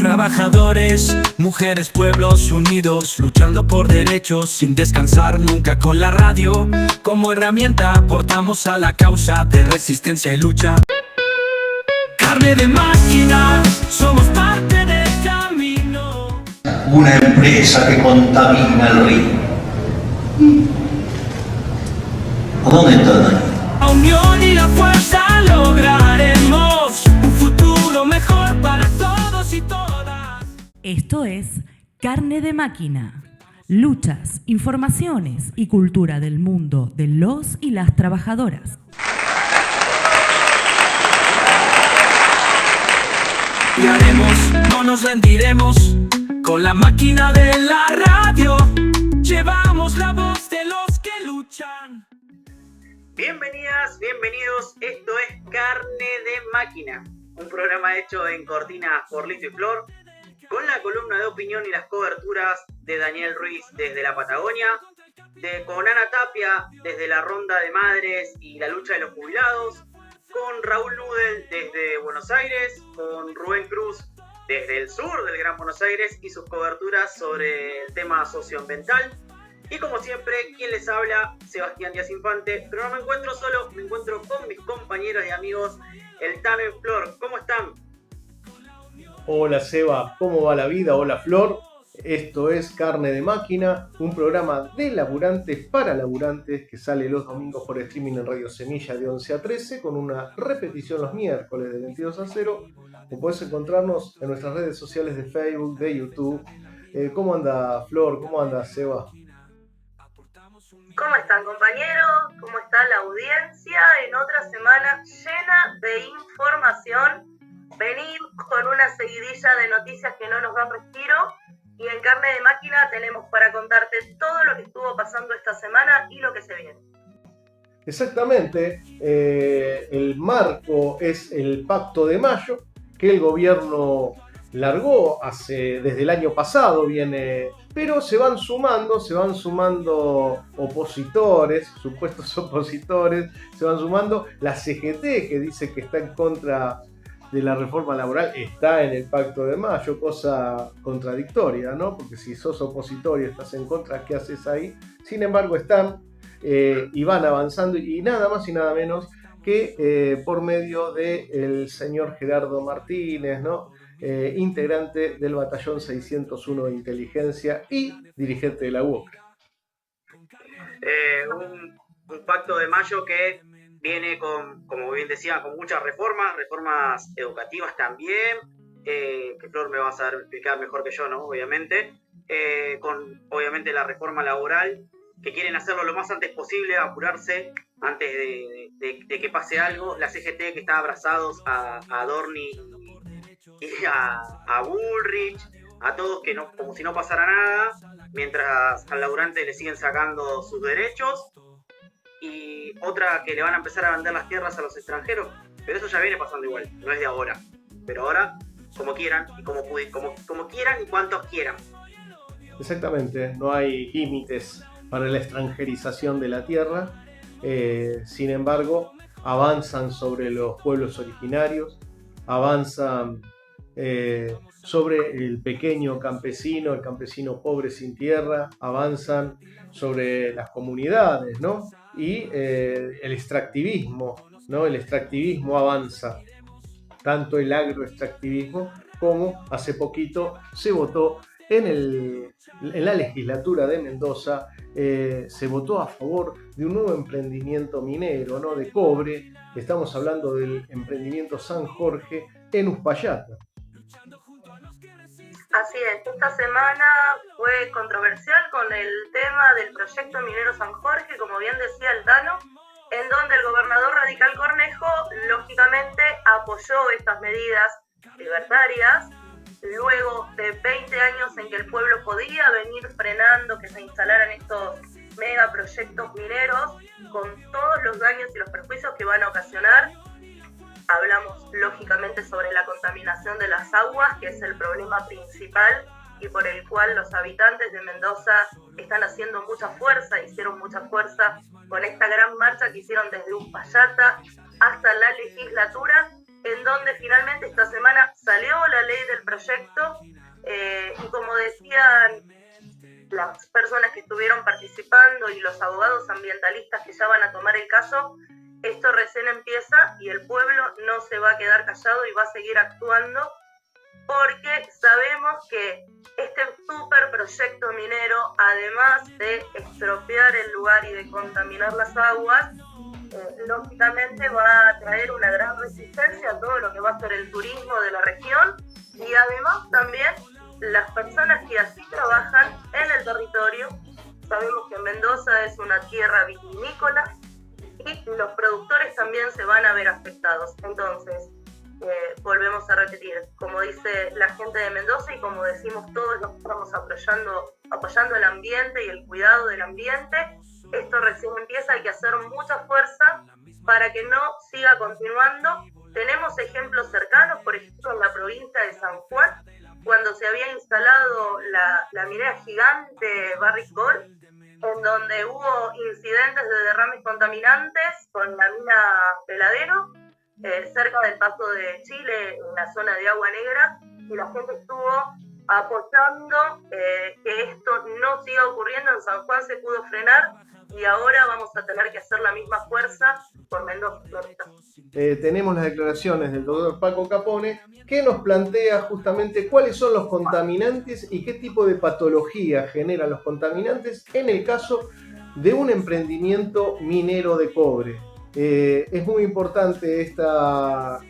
Trabajadores, mujeres, pueblos unidos, luchando por derechos sin descansar nunca. Con la radio como herramienta aportamos a la causa de resistencia y lucha. Carne de máquina, somos parte del camino. Una empresa que contamina el río. ¿A dónde está? La unión y la fuerza lograremos un futuro mejor para todos y todas. Esto es Carne de Máquina. Luchas, informaciones y cultura del mundo de los y las trabajadoras. Y haremos, no nos rendiremos. Con la máquina de la radio llevamos la voz de los que luchan. Bienvenidas, bienvenidos, esto es Carne de Máquina, un programa hecho en Cortina por Lito y Flor, con la columna de opinión y las coberturas de Daniel Ruiz desde la Patagonia, con Ana Tapia desde la Ronda de Madres y la lucha de los jubilados, con Raúl Nudel desde Buenos Aires, con Rubén Cruz desde el sur del Gran Buenos Aires y sus coberturas sobre el tema socioambiental. Y como siempre, quien les habla, Sebastián Díaz Infante, pero no me encuentro solo, me encuentro con mis compañeros y amigos, el Tano y Flor. ¿Cómo están? Hola Seba, ¿cómo va la vida? Hola Flor, esto es Carne de Máquina, un programa de laburantes para laburantes que sale los domingos por streaming en Radio Semilla de 11 a 13, con una repetición los miércoles de 22 a 0. O podés encontrarnos en nuestras redes sociales de Facebook, de YouTube. ¿Cómo anda Flor? ¿Cómo anda Seba? ¿Cómo están, compañeros? ¿Cómo está la audiencia? En otra semana llena de información. Venir con una seguidilla de noticias que no nos dan respiro. Y en Carne de Máquina tenemos para contarte todo lo que estuvo pasando esta semana y lo que se viene. Exactamente. El marco es el Pacto de Mayo, que el gobierno largó desde el año pasado, pero se van sumando opositores, supuestos opositores, se van sumando. La CGT, que dice que está en contra de la reforma laboral, está en el Pacto de Mayo, cosa contradictoria, ¿no? Porque si sos opositor y estás en contra, ¿qué haces ahí? Sin embargo, están y van avanzando, y nada más y nada menos que por medio del señor Gerardo Martínez, ¿no? Integrante del Batallón 601 de Inteligencia y dirigente de la UOCRA. Un pacto de mayo que viene con, como bien decía, con muchas reformas educativas también, que Flor me va a saber explicar mejor que yo, ¿no? Obviamente, con obviamente la reforma laboral, que quieren hacerlo lo más antes posible, apurarse antes de que pase algo. La CGT, que está abrazados a Dorni y a Bullrich, a todos, que no, como si no pasara nada, mientras al laburante le siguen sacando sus derechos. Y otra, que le van a empezar a vender las tierras a los extranjeros, pero eso ya viene pasando igual, no es de ahora. Pero ahora, como quieran y como quieran y cuantos quieran. Exactamente, no hay límites para la extranjerización de la tierra. Sin embargo, avanzan sobre los pueblos originarios, avanzan sobre el pequeño campesino, el campesino pobre sin tierra, avanzan sobre las comunidades, ¿no? Y el extractivismo, ¿no? El extractivismo avanza, tanto el agroextractivismo como hace poquito se votó en la legislatura de Mendoza, se votó a favor de un nuevo emprendimiento minero, ¿no? De cobre. Estamos hablando del emprendimiento San Jorge en Uspallata. Así es, esta semana fue controversial con el tema del proyecto minero San Jorge, como bien decía el Tano, en donde el gobernador radical Cornejo lógicamente apoyó estas medidas libertarias, luego de 20 años en que el pueblo podía venir frenando que se instalaran estos megaproyectos mineros, con todos los daños y los perjuicios que van a ocasionar. Hablamos lógicamente sobre la contaminación de las aguas, que es el problema principal y por el cual los habitantes de Mendoza están haciendo mucha fuerza, hicieron mucha fuerza con esta gran marcha que hicieron desde Uspallata hasta la legislatura, en donde finalmente esta semana salió la ley del proyecto y como decían las personas que estuvieron participando y los abogados ambientalistas que ya van a tomar el caso, esto recién empieza y el pueblo no se va a quedar callado y va a seguir actuando, porque sabemos que este super proyecto minero, además de estropear el lugar y de contaminar las aguas, lógicamente va a traer una gran resistencia a todo lo que va a ser el turismo de la región y además también las personas que así trabajan en el territorio. Sabemos que Mendoza es una tierra vitivinícola y los productores también se van a ver afectados. Entonces, volvemos a repetir, como dice la gente de Mendoza y como decimos todos los que estamos apoyando el ambiente y el cuidado del ambiente, esto recién empieza, hay que hacer mucha fuerza para que no siga continuando. Tenemos ejemplos cercanos, por ejemplo en la provincia de San Juan, cuando se había instalado la minera gigante Barrick Gold, en donde hubo incidentes de derrames contaminantes con la mina Peladero, cerca del Paso de Chile, en la zona de Agua Negra, y la gente estuvo apoyando que esto no siga ocurriendo. En San Juan se pudo frenar y ahora vamos a tener que hacer la misma fuerza por Mendoza. Tenemos las declaraciones del doctor Paco Capone, que nos plantea justamente cuáles son los contaminantes y qué tipo de patología generan los contaminantes en el caso de un emprendimiento minero de cobre. Es muy importante estas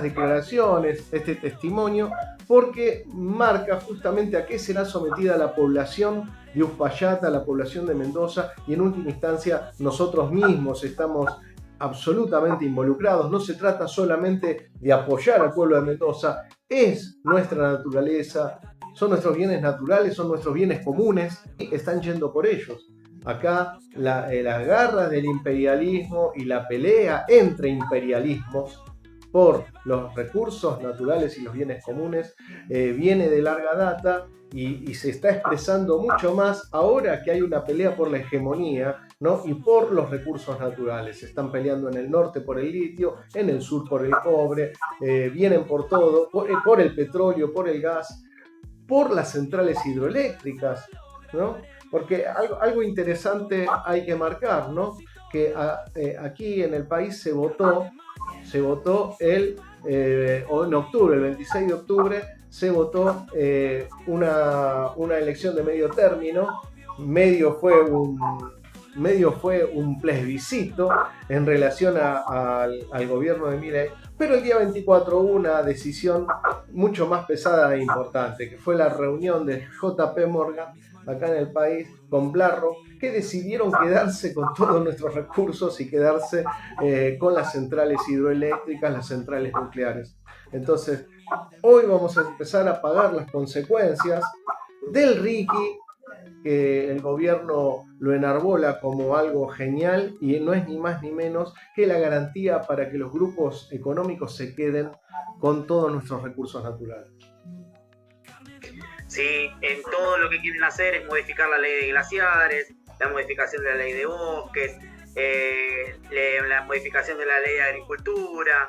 declaraciones, este testimonio, porque marca justamente a qué será sometida la población de Uspallata, la población de Mendoza, y en última instancia nosotros mismos estamos absolutamente involucrados. No se trata solamente de apoyar al pueblo de Mendoza, es nuestra naturaleza, son nuestros bienes naturales, son nuestros bienes comunes, y están yendo por ellos. Acá las garras del imperialismo y la pelea entre imperialismos por los recursos naturales y los bienes comunes viene de larga data y se está expresando mucho más ahora que hay una pelea por la hegemonía, ¿no? Y por los recursos naturales. Se están peleando en el norte por el litio, en el sur por el cobre, vienen por todo, por el petróleo, por el gas, por las centrales hidroeléctricas, ¿no? Porque algo interesante hay que marcar, ¿no? Que aquí en el país se votó en octubre, el 26 de octubre, se votó una elección de medio término. Medio fue un plebiscito en relación al gobierno de Milei, pero el día 24 hubo una decisión mucho más pesada e importante, que fue la reunión de JP Morgan acá en el país con Blarro, que decidieron quedarse con todos nuestros recursos y quedarse con las centrales hidroeléctricas, las centrales nucleares. Entonces, hoy vamos a empezar a pagar las consecuencias del RIGI, que el gobierno lo enarbola como algo genial y no es ni más ni menos que la garantía para que los grupos económicos se queden con todos nuestros recursos naturales. Sí, en todo lo que quieren hacer es modificar la ley de glaciares, la modificación de la ley de bosques, la modificación de la ley de agricultura,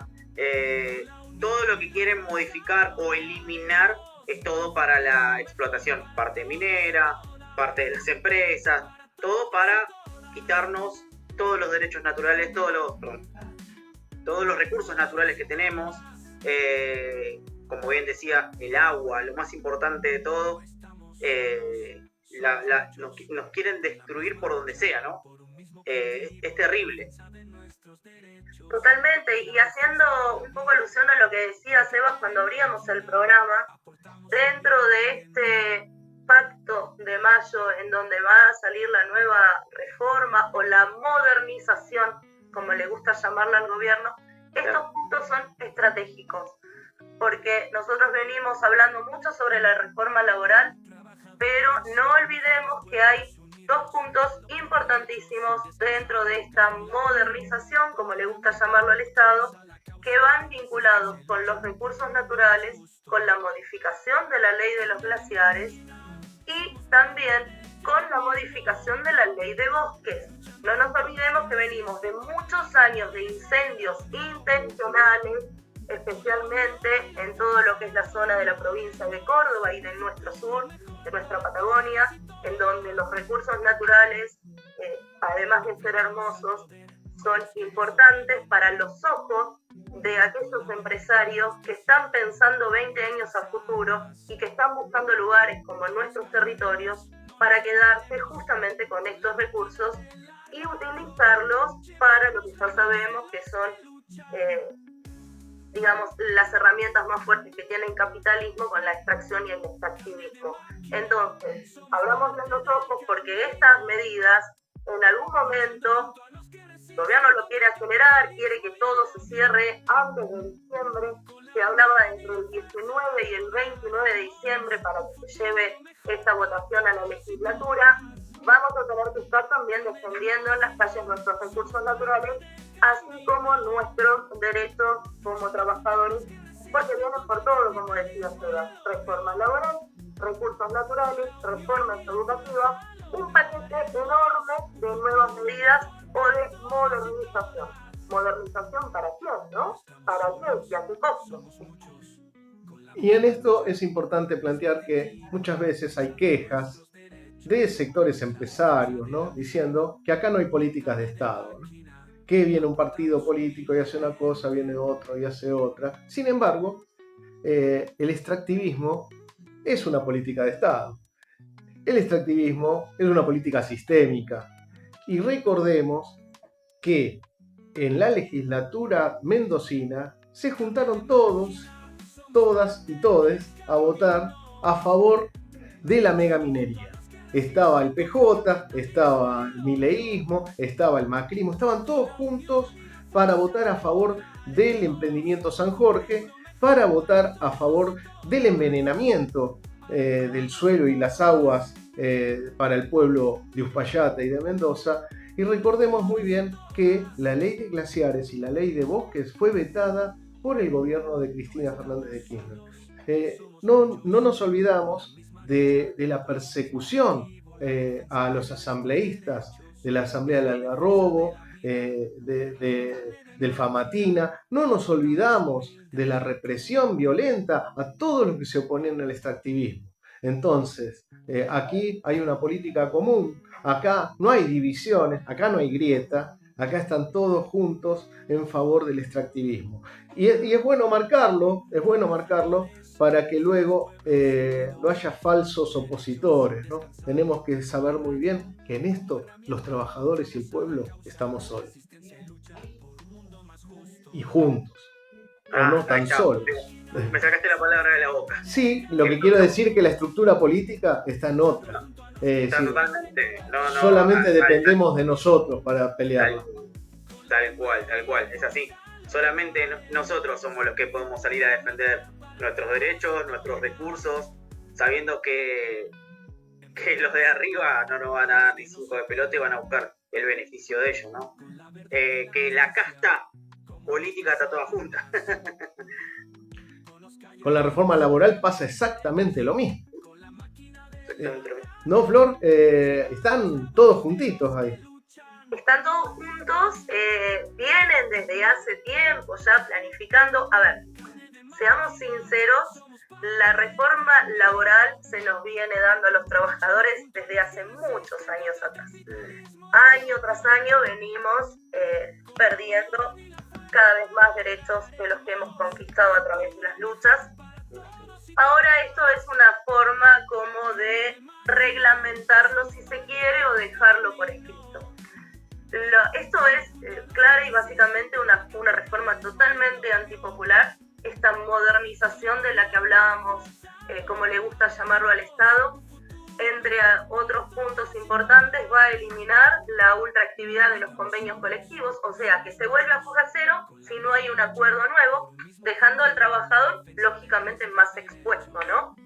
todo lo que quieren modificar o eliminar es todo para la explotación, parte minera, parte de las empresas, todo para quitarnos todos los derechos naturales, todos los recursos naturales que tenemos, como bien decía, el agua, lo más importante de todo, nos quieren destruir por donde sea, ¿no? Es terrible. Totalmente, y haciendo un poco alusión a lo que decía Sebas cuando abríamos el programa, dentro de este pacto de mayo en donde va a salir la nueva reforma o la modernización, como le gusta llamarla al gobierno, estos puntos son estratégicos, porque nosotros venimos hablando mucho sobre la reforma laboral, pero no olvidemos que hay dos puntos importantísimos dentro de esta modernización, como le gusta llamarlo al Estado, que van vinculados con los recursos naturales, con la modificación de la ley de los glaciares y también con la modificación de la ley de bosques. No nos olvidemos que venimos de muchos años de incendios intencionales especialmente en todo lo que es la zona de la provincia de Córdoba y de nuestro sur, de nuestra Patagonia, en donde los recursos naturales, además de ser hermosos, son importantes para los ojos de aquellos empresarios que están pensando 20 años a futuro y que están buscando lugares como nuestros territorios para quedarse justamente con estos recursos y utilizarlos para lo que ya sabemos que son, digamos, las herramientas más fuertes que tiene el capitalismo con la extracción y el extractivismo. Entonces, abramos los ojos porque estas medidas en algún momento el gobierno lo quiere acelerar, quiere que todo se cierre antes de diciembre. Se hablaba entre el 19 y el 29 de diciembre para que se lleve esta votación a la legislatura. Vamos a tener que estar también defendiendo en las calles nuestros recursos naturales, así como nuestros derechos como trabajadores, porque vienen por todo, como decía Seba, reforma laboral, recursos naturales, reformas educativas, un paquete enorme de nuevas medidas o de modernización. ¿Modernización para quién, no? ¿Para qué? ¿Y a qué costo? Y en esto es importante plantear que muchas veces hay quejas de sectores empresarios, ¿no? Diciendo que acá no hay políticas de Estado, ¿no? Que viene un partido político y hace una cosa, viene otro y hace otra. Sin embargo, el extractivismo es una política de Estado. El extractivismo es una política sistémica. Y recordemos que en la legislatura mendocina se juntaron todos, todas y todes a votar a favor de la megaminería. Estaba el PJ, estaba el mileísmo, estaba el macrismo, estaban todos juntos para votar a favor del emprendimiento San Jorge, para votar a favor del envenenamiento del suelo y las aguas para el pueblo de Uspallata y de Mendoza. Y recordemos muy bien que la ley de glaciares y la ley de bosques fue vetada por el gobierno de Cristina Fernández de Kirchner. No nos olvidamos de la persecución a los asambleístas de la Asamblea del Algarrobo, del Famatina. No nos olvidamos de la represión violenta a todos los que se oponen al extractivismo. Entonces, aquí hay una política común, acá no hay divisiones, acá no hay grieta, acá están todos juntos en favor del extractivismo. Y es bueno marcarlo para que luego no haya falsos opositores, ¿no? Tenemos que saber muy bien que en esto los trabajadores y el pueblo estamos solos. Y juntos, o no tan solos. Me sacaste la palabra de la boca. Sí, lo que quiero decir es que la estructura política está en otra. Está totalmente. Solamente dependemos de nosotros para pelearla. Tal cual, es así. Solamente nosotros somos los que podemos salir a defender nuestros derechos, nuestros recursos, sabiendo que los de arriba no nos van a dar ni 5 de pelota y van a buscar el beneficio de ellos, ¿no? Que la casta política está toda junta. Con la reforma laboral pasa exactamente lo mismo. ¿No, Flor? Están todos juntitos ahí. Están todos juntos, vienen desde hace tiempo ya planificando. A ver, seamos sinceros, la reforma laboral se nos viene dando a los trabajadores desde hace muchos años atrás. Año tras año venimos perdiendo cada vez más derechos de los que hemos conquistado a través de las luchas. Ahora esto es una forma como de reglamentarlo si se quiere o dejarlo por escrito. Esto es clara y básicamente una reforma totalmente antipopular, esta modernización de la que hablábamos, como le gusta llamarlo al Estado. Entre otros puntos importantes, va a eliminar la ultraactividad de los convenios colectivos, o sea, que se vuelve a foja cero si no hay un acuerdo nuevo, dejando al trabajador lógicamente más expuesto, ¿no?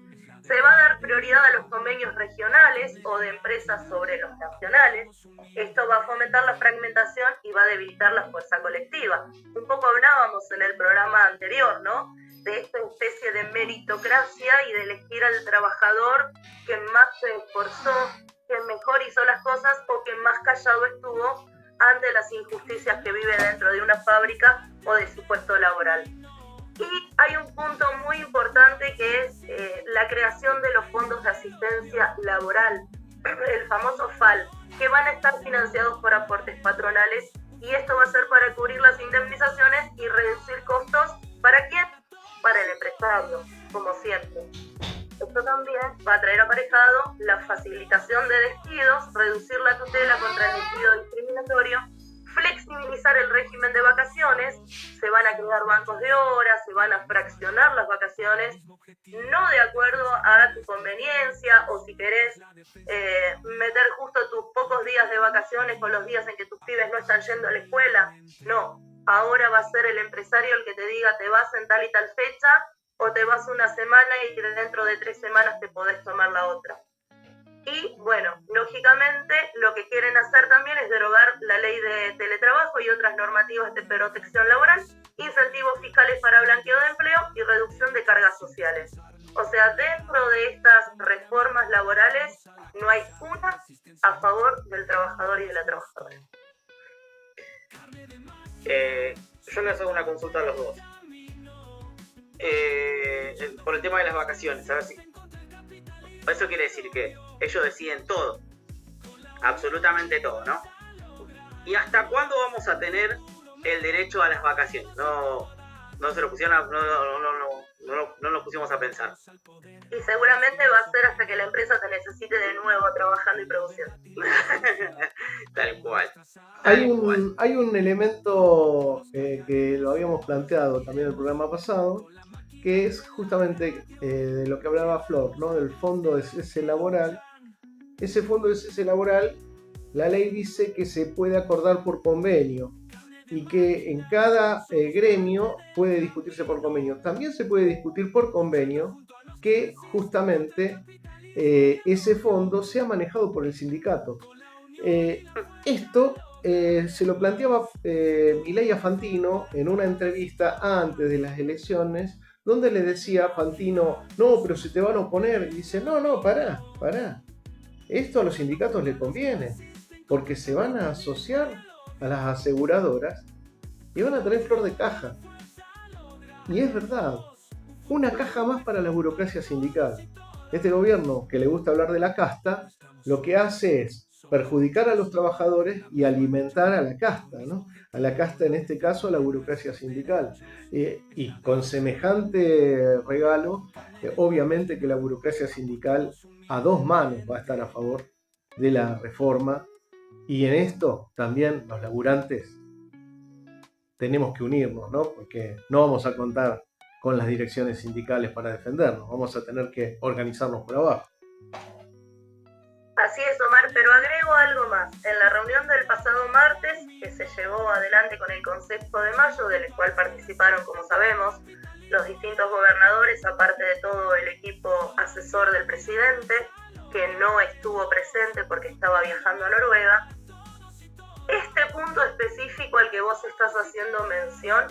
Se va a dar prioridad a los convenios regionales o de empresas sobre los nacionales. Esto va a fomentar la fragmentación y va a debilitar la fuerza colectiva. Un poco hablábamos en el programa anterior, ¿no?, de esta especie de meritocracia y de elegir al trabajador que más se esforzó, que mejor hizo las cosas o que más callado estuvo ante las injusticias que vive dentro de una fábrica o de su puesto laboral. Y hay un punto muy importante que es la creación de los fondos de asistencia laboral, el famoso FAL, que van a estar financiados por aportes patronales, y esto va a ser para cubrir las indemnizaciones y reducir costos. ¿Para quién? Para el empresario, como siempre. Esto también va a traer aparejado la facilitación de despidos, reducir la tutela contra el despido discriminatorio, flexibilizar el régimen de vacaciones, se van a crear bancos de horas, se van a fraccionar las vacaciones, no de acuerdo a tu conveniencia, o si querés meter justo tus pocos días de vacaciones con los días en que tus pibes no están yendo a la escuela. No, ahora va a ser el empresario el que te diga te vas en tal y tal fecha, o te vas una semana y dentro de 3 semanas te podés tomar la otra. Y bueno, lógicamente lo que quieren hacer también es derogar la ley de teletrabajo y otras normativas de protección laboral, incentivos fiscales para blanqueo de empleo y reducción de cargas sociales. O sea, dentro de estas reformas laborales no hay una a favor del trabajador y de la trabajadora. Yo les hago una consulta a los dos. Por el tema de las vacaciones, a ver si... Eso quiere decir que ellos deciden todo, absolutamente todo, ¿no? ¿Y hasta cuándo vamos a tener el derecho a las vacaciones? No se lo pusieron, no nos pusimos a pensar. Y seguramente va a ser hasta que la empresa te necesite de nuevo trabajando y produciendo. Tal cual. Hay un elemento que lo habíamos planteado también en el programa pasado, que es justamente de lo que hablaba Flor, ¿no? Del fondo de cese laboral. Ese fondo de cese laboral, la ley dice que se puede acordar por convenio y que en cada gremio puede discutirse por convenio. También se puede discutir por convenio que justamente ese fondo sea manejado por el sindicato. Esto se lo planteaba Milei a Fantino en una entrevista antes de las elecciones, donde le decía a Fantino, no, pero se te van a oponer. Y dice, no, pará. Esto a los sindicatos les conviene, porque se van a asociar a las aseguradoras y van a tener flor de caja. Y es verdad, una caja más para la burocracia sindical. Este gobierno, que le gusta hablar de la casta, lo que hace es perjudicar a los trabajadores y alimentar a la casta, ¿no? A la casta, en este caso, a la burocracia sindical. Y con semejante regalo, obviamente que la burocracia sindical a 2 manos va a estar a favor de la reforma, y en esto también los laburantes tenemos que unirnos, ¿no? Porque no vamos a contar con las direcciones sindicales para defendernos, vamos a tener que organizarnos por abajo. Así es, Omar, pero agrego algo más. En la reunión del pasado martes, que se llevó adelante con el Consejo de Mayo, del cual participaron, como sabemos, los distintos gobernadores, aparte de todo el equipo asesor del presidente, que no estuvo presente porque estaba viajando a Noruega, este punto específico al que vos estás haciendo mención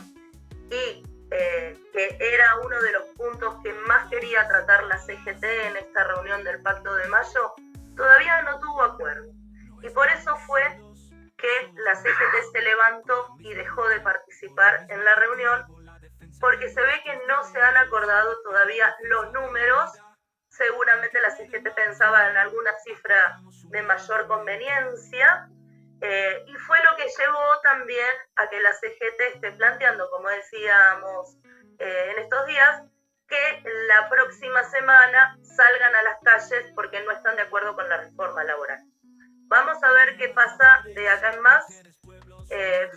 y que era uno de los puntos que más quería tratar la CGT en esta reunión del Pacto de Mayo, todavía no tuvo acuerdo. Y por eso fue que la CGT se levantó y dejó de participar en la reunión, porque se ve que no se han acordado todavía los números. Seguramente la CGT pensaba en alguna cifra de mayor conveniencia, y fue lo que llevó también a que la CGT esté planteando, como decíamos en estos días, que la próxima semana salgan a las calles porque no están de acuerdo con la reforma laboral. Vamos a ver qué pasa de acá en más.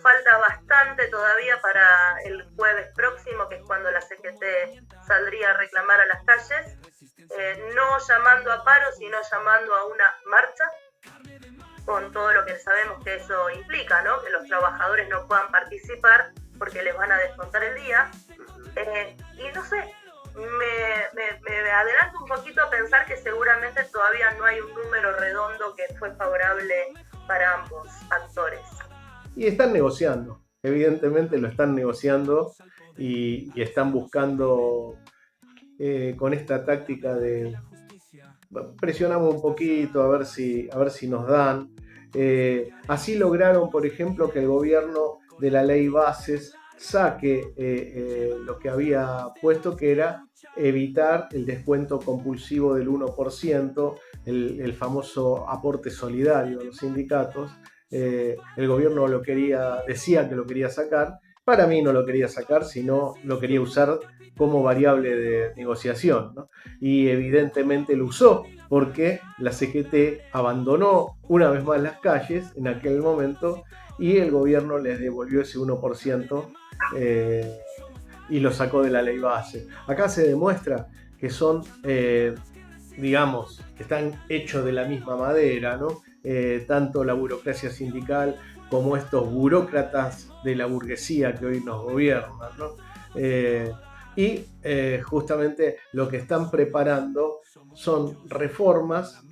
Falta bastante todavía para el jueves próximo, que es cuando la CGT saldría a reclamar a las calles, no llamando a paro, sino llamando a una marcha, con todo lo que sabemos que eso implica, ¿no? Que los trabajadores no puedan participar porque les van a descontar el día. Y no sé, me adelanto un poquito a pensar que seguramente todavía no hay un número redondo que fue favorable para ambos actores. Y están negociando, evidentemente lo están negociando y están buscando con esta táctica de presionamos un poquito a ver si nos dan. Así lograron, por ejemplo, que el gobierno de la ley Bases saque lo que había puesto, que era evitar el descuento compulsivo del 1%, el famoso aporte solidario de los sindicatos. El gobierno decía que lo quería sacar. Para mí no lo quería sacar, sino lo quería usar como variable de negociación, ¿no? Y evidentemente lo usó, porque la CGT abandonó una vez más las calles en aquel momento y el gobierno les devolvió ese 1% y lo sacó de la ley base. Acá se demuestra que son, digamos, que están hechos de la misma madera, ¿no? Tanto la burocracia sindical como estos burócratas de la burguesía que hoy nos gobiernan, ¿no? Justamente lo que están preparando son reformas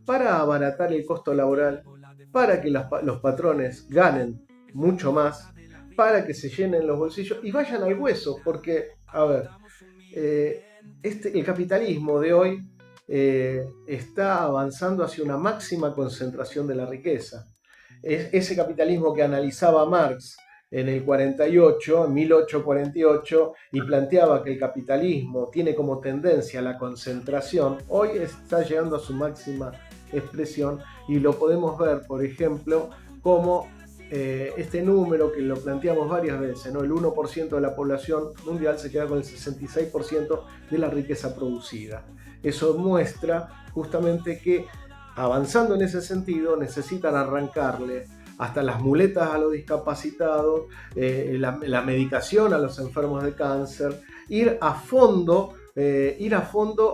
para abaratar el costo laboral, para que los patrones ganen mucho más, para que se llenen los bolsillos y vayan al hueso, porque, a ver, el capitalismo de hoy está avanzando hacia una máxima concentración de la riqueza. Ese capitalismo que analizaba Marx en el 1848, y planteaba que el capitalismo tiene como tendencia a la concentración, hoy está llegando a su máxima expresión, y lo podemos ver, por ejemplo, como este número que lo planteamos varias veces, ¿no? El 1% de la población mundial se queda con el 66% de la riqueza producida. Eso muestra justamente que, avanzando en ese sentido, necesitan arrancarle hasta las muletas a los discapacitados, la medicación a los enfermos de cáncer, ir a fondo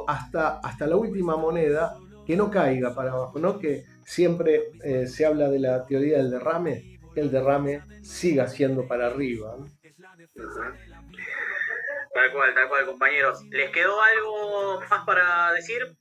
hasta la última moneda, que no caiga para abajo, ¿no? Que siempre se habla de la teoría del derrame, que el derrame siga siendo para arriba, ¿no? Tal cual, compañeros. ¿Les quedó algo más para decir?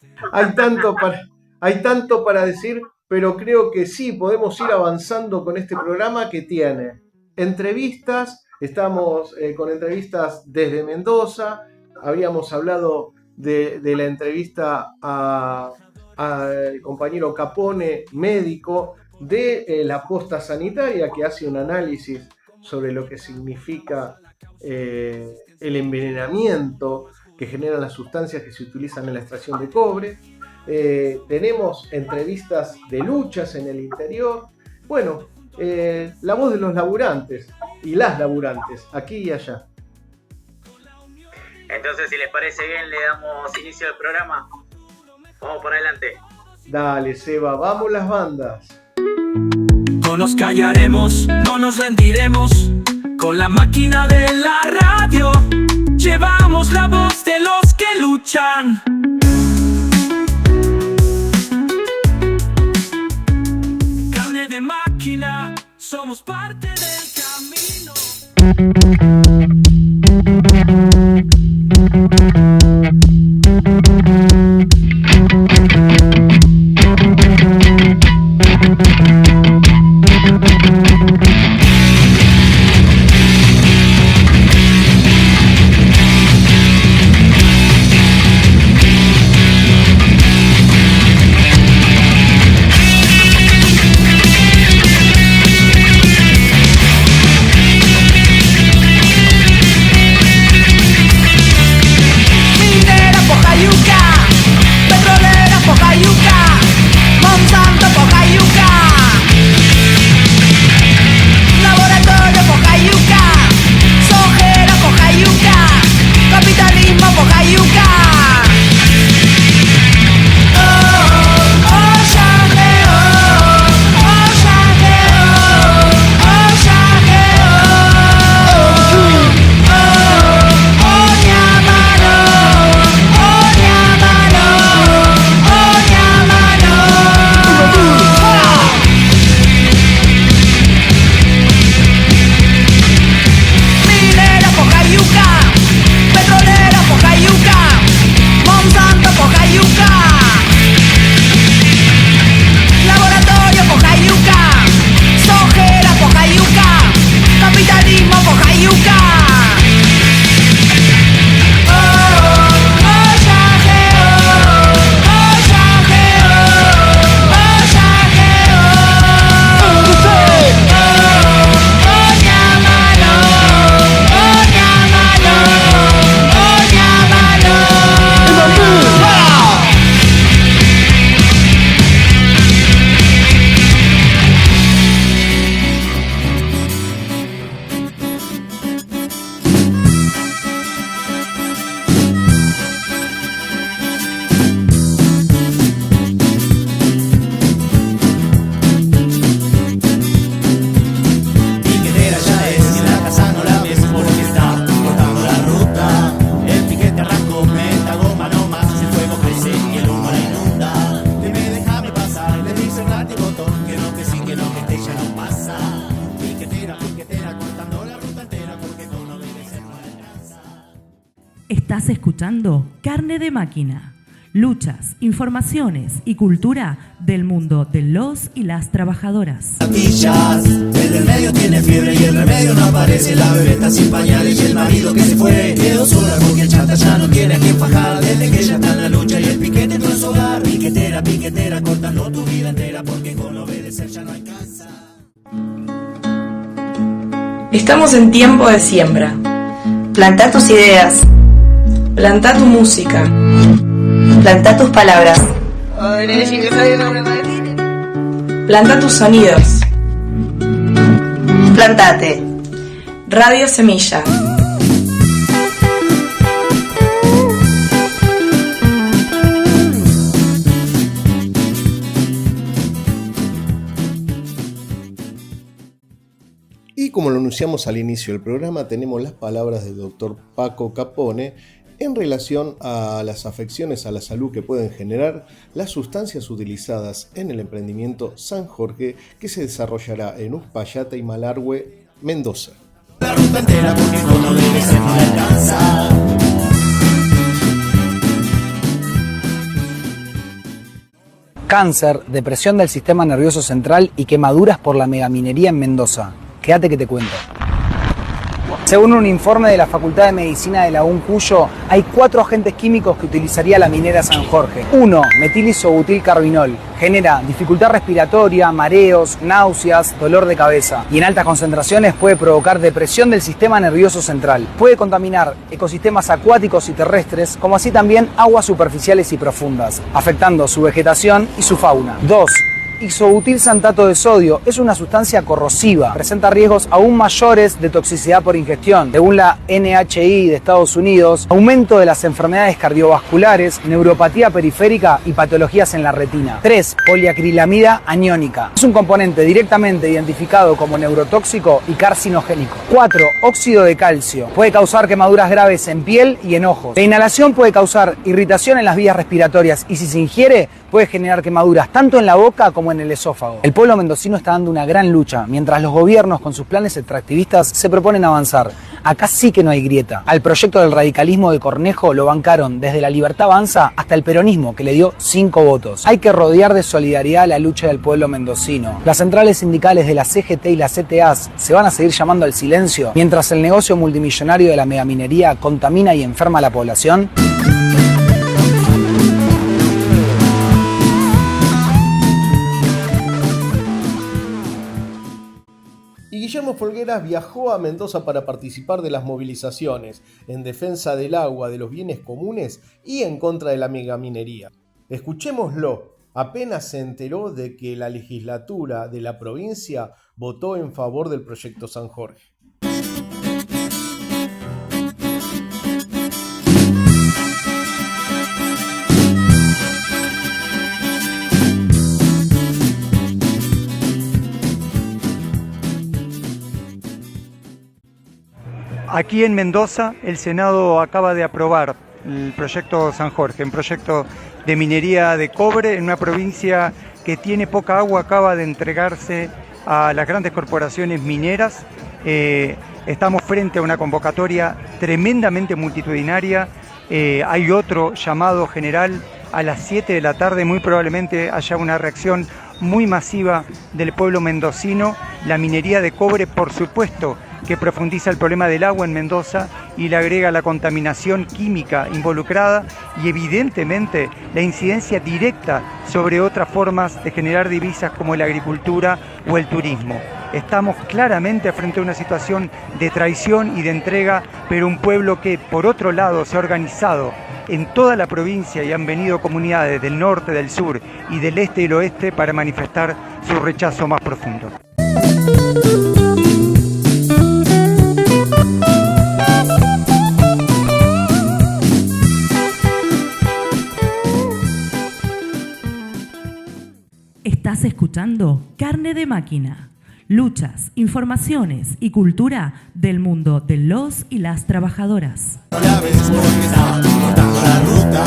Hay tanto para decir, pero creo que sí, podemos ir avanzando con este programa que tiene entrevistas. Estamos con entrevistas desde Mendoza. Habíamos hablado de la entrevista al compañero Capone, médico, de la posta sanitaria, que hace un análisis sobre lo que significa el envenenamiento que generan las sustancias que se utilizan en la extracción de cobre. Tenemos entrevistas de luchas en el interior. Bueno, la voz de los laburantes y las laburantes, aquí y allá. Entonces, si les parece bien, le damos inicio al programa. Vamos por adelante. Dale, Seba, vamos las bandas. No nos callaremos, no nos rendiremos. Con la máquina de la radio llevamos la voz de los que luchan. Carne de máquina, somos parte del camino. Estás escuchando Carne de Máquina. Luchas, informaciones y cultura del mundo de los y las trabajadoras. El del medio tiene fiebre y el remedio no aparece. La bebé está sin pañales y el marido que se fue de 2 horas porque el chata ya no tiene a quien fajar. Desde que ella está en la lucha y el piquete entró en su hogar. Piquetera, piquetera, cortando tu vida entera porque con obedecer ya no alcanza. Estamos en tiempo de siembra. Plantá tus ideas, Plantá tu música. plantá tus palabras, Plantá tus sonidos. plantate. Radio Semilla. Y como lo anunciamos al inicio del programa, tenemos las palabras del doctor Paco Capone en relación a las afecciones a la salud que pueden generar las sustancias utilizadas en el emprendimiento San Jorge que se desarrollará en Uspallata y Malargüe, Mendoza. La ruta entera porque con obedecer no alcanza. Cáncer, depresión del sistema nervioso central y quemaduras por la megaminería en Mendoza. Quédate que te cuento. Según un informe de la Facultad de Medicina de la Cuyo, hay 4 agentes químicos que utilizaría la minera San Jorge. 1. Metilisobutilcarbinol. Genera dificultad respiratoria, mareos, náuseas, dolor de cabeza. Y en altas concentraciones puede provocar depresión del sistema nervioso central. Puede contaminar ecosistemas acuáticos y terrestres, como así también aguas superficiales y profundas, afectando su vegetación y su fauna. 2. Isobutilsantato de sodio es una sustancia corrosiva, presenta riesgos aún mayores de toxicidad por ingestión. Según la NHI de Estados Unidos, aumento de las enfermedades cardiovasculares, neuropatía periférica y patologías en la retina. 3. Poliacrilamida aniónica. Es un componente directamente identificado como neurotóxico y carcinogénico. 4. Óxido de calcio. Puede causar quemaduras graves en piel y en ojos. La inhalación puede causar irritación en las vías respiratorias y si se ingiere puede generar quemaduras tanto en la boca como en el esófago. El pueblo mendocino está dando una gran lucha, mientras los gobiernos con sus planes extractivistas se proponen avanzar. Acá sí que no hay grieta. Al proyecto del radicalismo de Cornejo lo bancaron desde la Libertad Avanza hasta el peronismo, que le dio 5 votos. Hay que rodear de solidaridad la lucha del pueblo mendocino. Las centrales sindicales de la CGT y las CTAs se van a seguir llamando al silencio, mientras el negocio multimillonario de la megaminería contamina y enferma a la población. Y Guillermo Folgueras viajó a Mendoza para participar de las movilizaciones en defensa del agua, de los bienes comunes y en contra de la megaminería. Escuchémoslo. Apenas se enteró de que la legislatura de la provincia votó en favor del proyecto San Jorge. Aquí en Mendoza, el Senado acaba de aprobar el proyecto San Jorge, un proyecto de minería de cobre en una provincia que tiene poca agua, acaba de entregarse a las grandes corporaciones mineras. Estamos frente a una convocatoria tremendamente multitudinaria. Hay otro llamado general a las 7 de la tarde, muy probablemente haya una reacción muy masiva del pueblo mendocino. La minería de cobre, por supuesto, que profundiza el problema del agua en Mendoza y le agrega la contaminación química involucrada y evidentemente la incidencia directa sobre otras formas de generar divisas como la agricultura o el turismo. Estamos claramente frente a una situación de traición y de entrega, pero un pueblo que por otro lado se ha organizado en toda la provincia y han venido comunidades del norte, del sur y del este y el oeste para manifestar su rechazo más profundo. Estás escuchando Carne de Máquina. Luchas, informaciones y cultura del mundo de los y las trabajadoras. No la ves porque está cortando la ruta.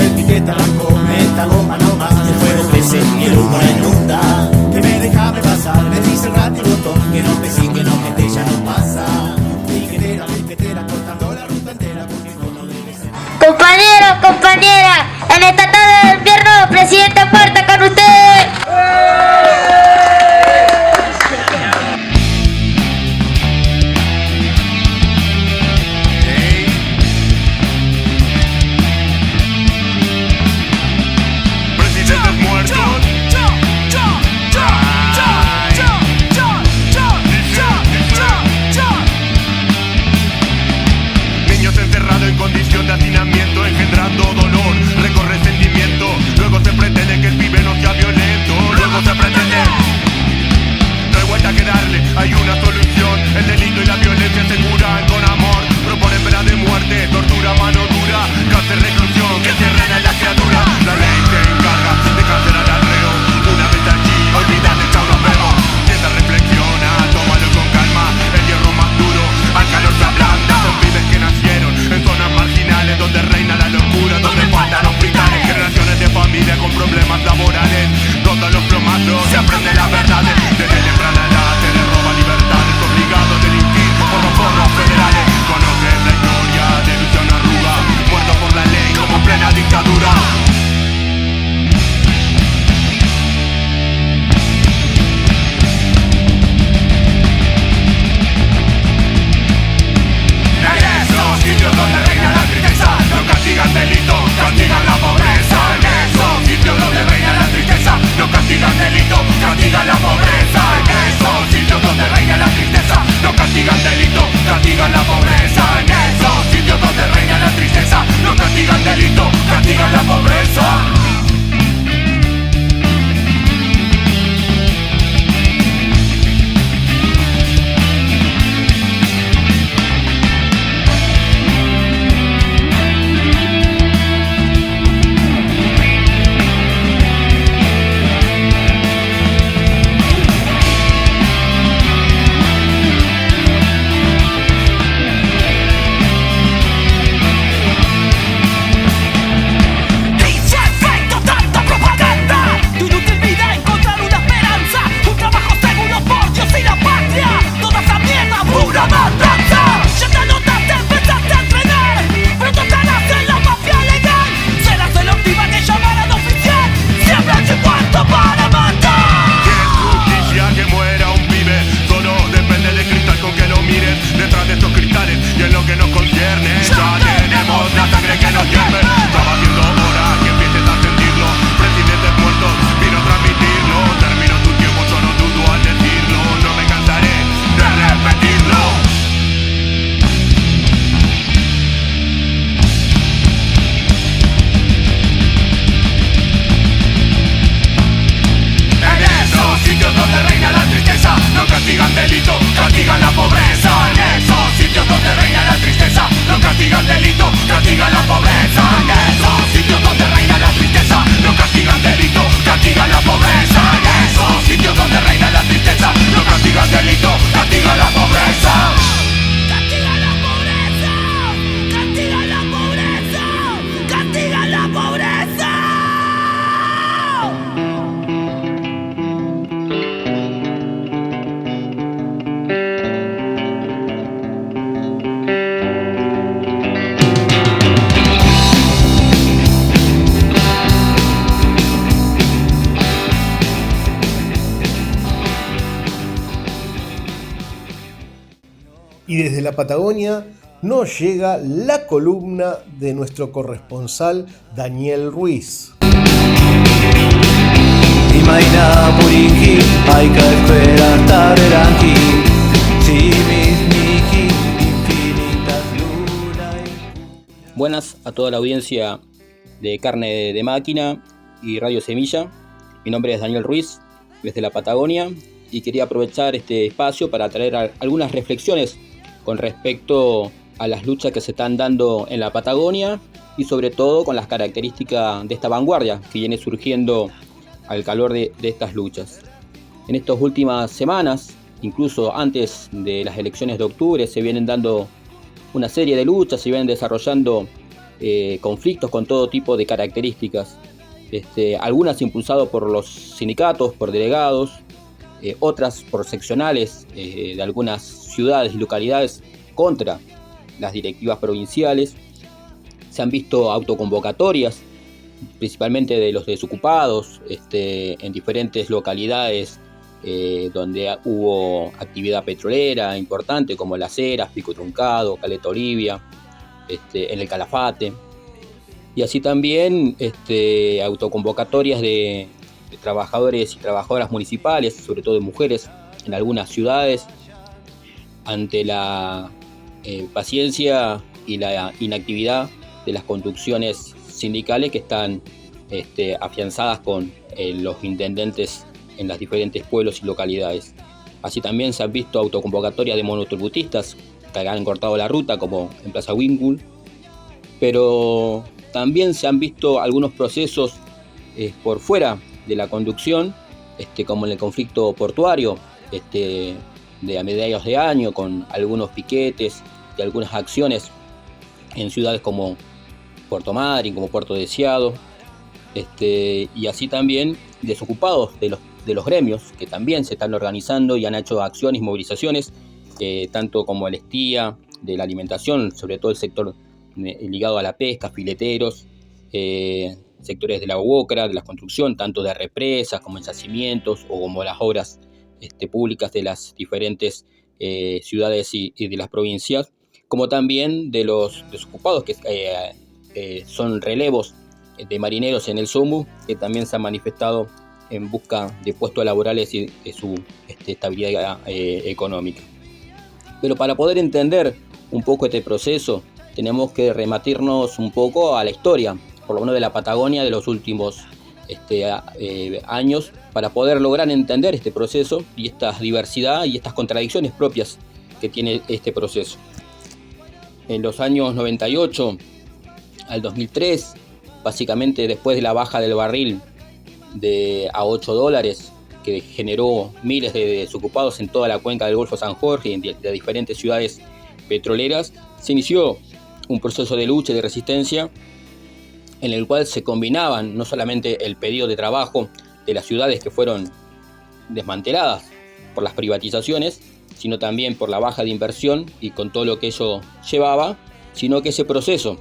Etiqueta, cometa, goma nomás. El fuego crece y el humo la inunda. Que me déjame pasar, me dice el rato botón. Que no te sigue, no que te ya no pasa. Piquetera, piquetera, cortando la ruta entera porque con no debes. castigan delito, castigan la pobreza. En esos sitios donde reina la tristeza, no castigan delito, castigan la pobreza. En esos sitios donde reina la tristeza, no castigan delito, castigan la pobreza. En esos sitios donde reina la tristeza, no castigan delito, castigan la pobreza. Castigan la pobreza, castigan la pobreza, castigan la pobreza. Y desde la Patagonia nos llega la columna de nuestro corresponsal Daniel Ruiz. Buenas a toda la audiencia de Carne de Máquina y Radio Semilla. Mi nombre es Daniel Ruiz, desde la Patagonia, y quería aprovechar este espacio para traer algunas reflexiones con respecto a las luchas que se están dando en la Patagonia y sobre todo con las características de esta vanguardia que viene surgiendo al calor de estas luchas. En estas últimas semanas, incluso antes de las elecciones de octubre, se vienen dando una serie de luchas, se vienen desarrollando conflictos con todo tipo de características, algunas impulsadas por los sindicatos, por delegados, otras por seccionales de algunas ciudades y localidades contra las directivas provinciales. Se han visto autoconvocatorias, principalmente de los desocupados, en diferentes localidades donde hubo actividad petrolera importante, como Las Heras, Pico Truncado, Caleta Olivia, en el Calafate. Y así también autoconvocatorias de trabajadores y trabajadoras municipales, sobre todo de mujeres, en algunas ciudades, ante la paciencia y la inactividad de las conducciones sindicales que están afianzadas con los intendentes en los diferentes pueblos y localidades. Así también se han visto autoconvocatorias de monotributistas que han cortado la ruta, como en Plaza Winkle, pero también se han visto algunos procesos por fuera de la conducción, como en el conflicto portuario, de a mediados de año, con algunos piquetes y algunas acciones en ciudades como Puerto Madryn, como Puerto Deseado, y así también desocupados de los gremios, que también se están organizando y han hecho acciones y movilizaciones, tanto como el Estía, de la alimentación, sobre todo el sector ligado a la pesca, fileteros, sectores de la UOCRA, de la construcción, tanto de represas como en yacimientos o como las obras públicas de las diferentes ciudades y de las provincias, como también de los desocupados que son relevos de marineros en el SOMU, que también se han manifestado en busca de puestos laborales y de su estabilidad económica. Pero para poder entender un poco este proceso, tenemos que remitirnos un poco a la historia, por lo menos de la Patagonia de los últimos años, para poder lograr entender este proceso y esta diversidad y estas contradicciones propias que tiene este proceso. En los años 98 al 2003, básicamente después de la baja del barril a $8, que generó miles de desocupados en toda la cuenca del Golfo San Jorge y de diferentes ciudades petroleras, se inició un proceso de lucha y de resistencia en el cual se combinaban no solamente el pedido de trabajo de las ciudades que fueron desmanteladas por las privatizaciones, sino también por la baja de inversión y con todo lo que ello llevaba, sino que ese proceso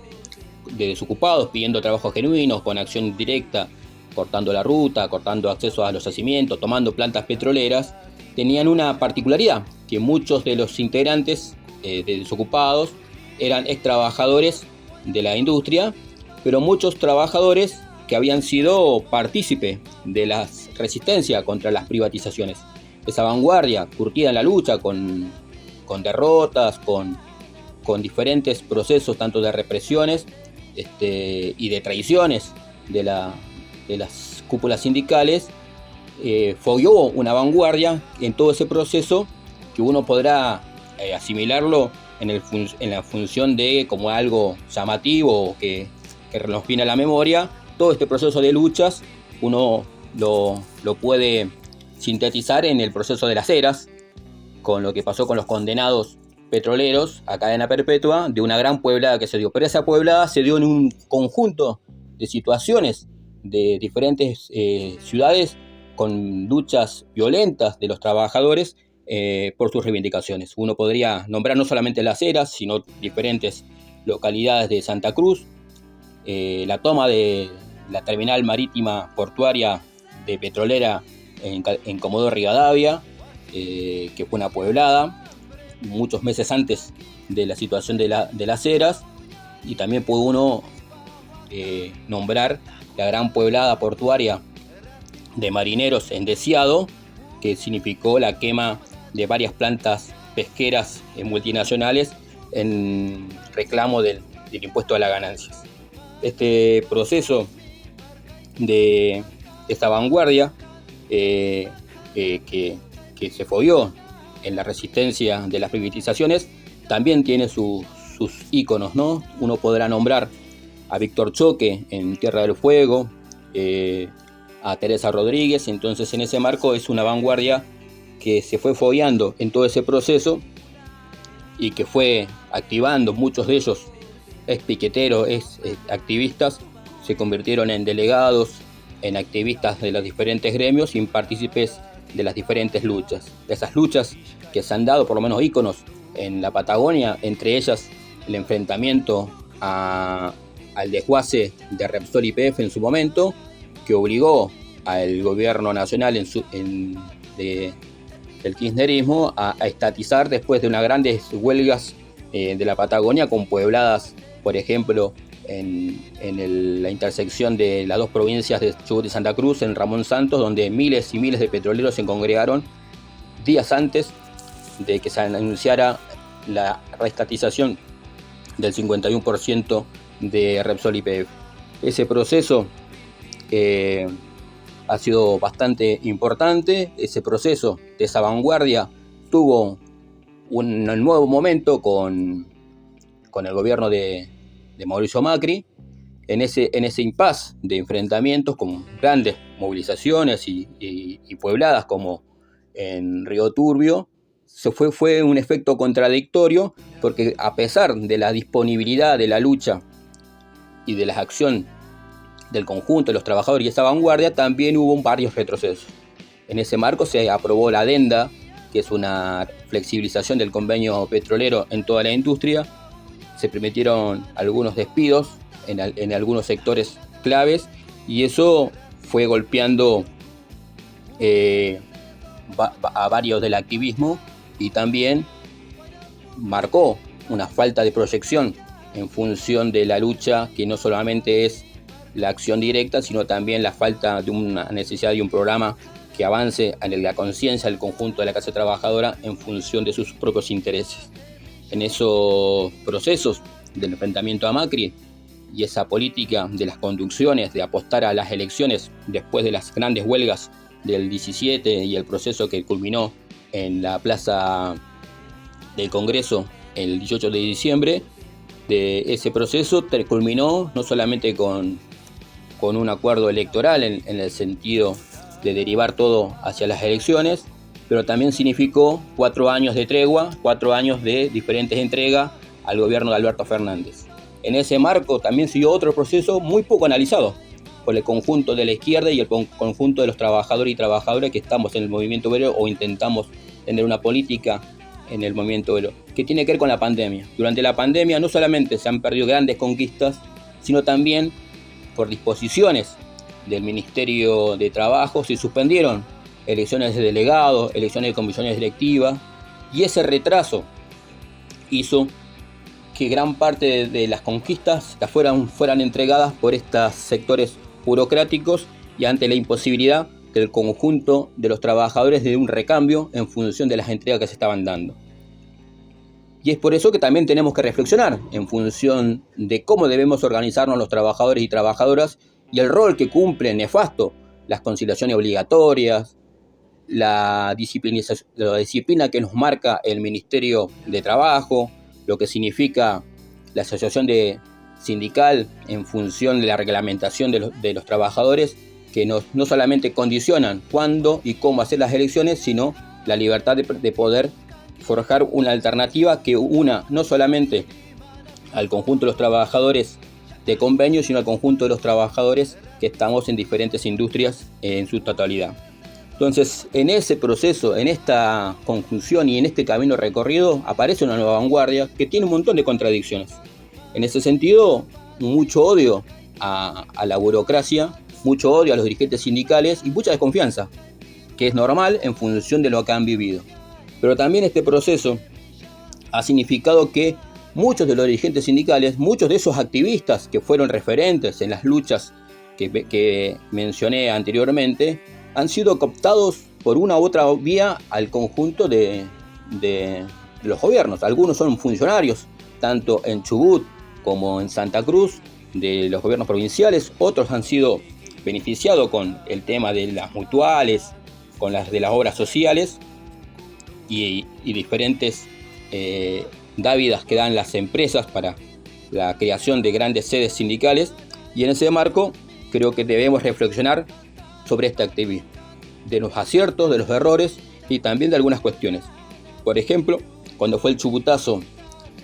de desocupados pidiendo trabajos genuinos, con acción directa, cortando la ruta, cortando acceso a los yacimientos, tomando plantas petroleras, tenían una particularidad, que muchos de los integrantes de desocupados eran ex trabajadores de la industria, pero muchos trabajadores que habían sido partícipe de la resistencia contra las privatizaciones. Esa vanguardia curtida en la lucha con derrotas, con diferentes procesos tanto de represiones y de traiciones de las cúpulas sindicales, fogueó una vanguardia en todo ese proceso que uno podrá asimilarlo en la función de como algo llamativo que nos viene a la memoria. Todo este proceso de luchas uno lo puede sintetizar en el proceso de las eras, con lo que pasó con los condenados petroleros a cadena perpetua, de una gran pueblada que se dio. Pero esa pueblada se dio en un conjunto de situaciones de diferentes ciudades, con luchas violentas de los trabajadores por sus reivindicaciones. Uno podría nombrar no solamente Las Heras, sino diferentes localidades de Santa Cruz, la toma de la terminal marítima portuaria de petrolera en Comodoro Rivadavia, que fue una pueblada muchos meses antes de la situación de Las Heras. Y también puede uno nombrar la gran pueblada portuaria de marineros en Deseado, que significó la quema de varias plantas pesqueras multinacionales en reclamo del impuesto a las ganancias. Este proceso de esta vanguardia que se fogueó en la resistencia de las privatizaciones también tiene sus íconos, ¿no? Uno podrá nombrar a Víctor Choque en Tierra del Fuego, a Teresa Rodríguez. Entonces, en ese marco es una vanguardia que se fue fogueando en todo ese proceso y que fue activando, muchos de ellos piqueteros, activistas, se convirtieron en delegados, en activistas de los diferentes gremios y en partícipes de las diferentes luchas. Esas luchas que se han dado, por lo menos íconos en la Patagonia, entre ellas el enfrentamiento al desguace de Repsol YPF en su momento, que obligó al gobierno nacional del kirchnerismo a estatizar después de unas grandes huelgas de la Patagonia, con puebladas, por ejemplo, en la intersección de las dos provincias de Chubut y Santa Cruz, en Ramón Santos, donde miles y miles de petroleros se congregaron días antes de que se anunciara la reestatización del 51% de Repsol YPF. Ese proceso ha sido bastante importante. Ese proceso de esa vanguardia tuvo un nuevo momento con el gobierno de Mauricio Macri, en ese impasse de enfrentamientos con grandes movilizaciones y puebladas como en Río Turbio. Fue un efecto contradictorio, porque a pesar de la disponibilidad de la lucha y de la acción del conjunto de los trabajadores y esa vanguardia, también hubo varios retrocesos. En ese marco se aprobó la adenda, que es una flexibilización del convenio petrolero en toda la industria. Se permitieron algunos despidos en algunos sectores claves, y eso fue golpeando a varios del activismo, y también marcó una falta de proyección en función de la lucha, que no solamente es la acción directa, sino también la falta de una necesidad de un programa que avance en la conciencia del conjunto de la clase trabajadora en función de sus propios intereses. En esos procesos del enfrentamiento a Macri y esa política de las conducciones de apostar a las elecciones después de las grandes huelgas del 17 y el proceso que culminó en la plaza del Congreso el 18 de diciembre, de ese proceso culminó no solamente con un acuerdo electoral en el sentido de derivar todo hacia las elecciones, pero también significó 4 años de tregua, 4 años de diferentes entregas al gobierno de Alberto Fernández. En ese marco también siguió otro proceso muy poco analizado por el conjunto de la izquierda y el conjunto de los trabajadores y trabajadoras que estamos en el movimiento obrero o intentamos tener una política en el movimiento obrero, que tiene que ver con la pandemia. Durante la pandemia no solamente se han perdido grandes conquistas, sino también por disposiciones del Ministerio de Trabajo se suspendieron elecciones de delegados, elecciones de comisiones directivas, y ese retraso hizo que gran parte de las conquistas fueran entregadas por estos sectores burocráticos, y ante la imposibilidad del conjunto de los trabajadores de un recambio en función de las entregas que se estaban dando. Y es por eso que también tenemos que reflexionar en función de cómo debemos organizarnos los trabajadores y trabajadoras, y el rol que cumple nefasto las conciliaciones obligatorias, la disciplina que nos marca el Ministerio de Trabajo, lo que significa la asociación sindical en función de la reglamentación de los trabajadores, que no solamente condicionan cuándo y cómo hacer las elecciones, sino la libertad de poder forjar una alternativa que una no solamente al conjunto de los trabajadores de convenio, sino al conjunto de los trabajadores que estamos en diferentes industrias en su totalidad. Entonces, en ese proceso, en esta conjunción y en este camino recorrido, aparece una nueva vanguardia que tiene un montón de contradicciones. En ese sentido, mucho odio a la burocracia, mucho odio a los dirigentes sindicales y mucha desconfianza, que es normal en función de lo que han vivido. Pero también este proceso ha significado que muchos de los dirigentes sindicales, muchos de esos activistas que fueron referentes en las luchas que mencioné anteriormente, han sido cooptados por una u otra vía al conjunto de los gobiernos. Algunos son funcionarios, tanto en Chubut como en Santa Cruz, de los gobiernos provinciales. Otros han sido beneficiados con el tema de las mutuales, con las de las obras sociales y diferentes dávidas que dan las empresas para la creación de grandes sedes sindicales. Y en ese marco creo que debemos reflexionar sobre este activismo, de los aciertos, de los errores y también de algunas cuestiones. Por ejemplo, cuando fue el chubutazo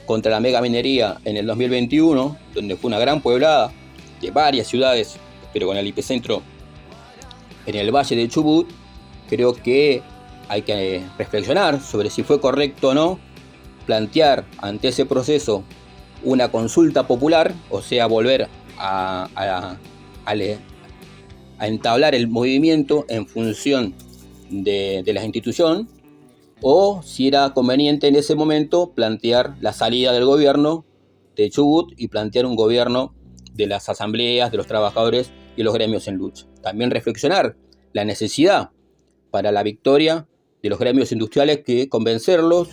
contra la megaminería en el 2021, donde fue una gran pueblada de varias ciudades, pero con el epicentro en el Valle de Chubut, creo que hay que reflexionar sobre si fue correcto o no plantear ante ese proceso una consulta popular, o sea, volver a entablar el movimiento en función de la institución, o si era conveniente en ese momento plantear la salida del gobierno de Chubut y plantear un gobierno de las asambleas, de los trabajadores y los gremios en lucha. También reflexionar la necesidad para la victoria de los gremios industriales, que convencerlos,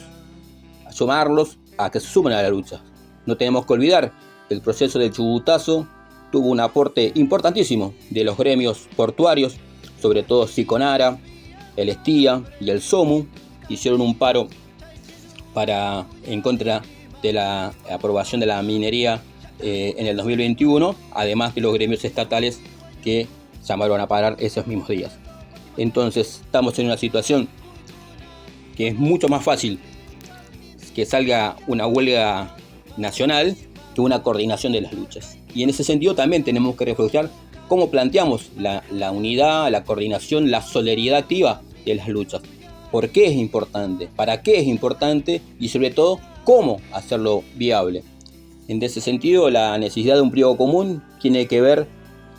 sumarlos a que se sumen a la lucha. No tenemos que olvidar que el proceso del chubutazo tuvo un aporte importantísimo de los gremios portuarios, sobre todo Siconara, el Estía y el SOMU. Hicieron un paro en contra de la aprobación de la minería en el 2021, además de los gremios estatales que llamaron a parar esos mismos días. Entonces estamos en una situación que es mucho más fácil que salga una huelga nacional que una coordinación de las luchas. Y en ese sentido también tenemos que reflexionar cómo planteamos la unidad, la coordinación, la solidaridad activa de las luchas. ¿Por qué es importante? ¿Para qué es importante? Y sobre todo, ¿cómo hacerlo viable? En ese sentido, la necesidad de un pliego común tiene que ver,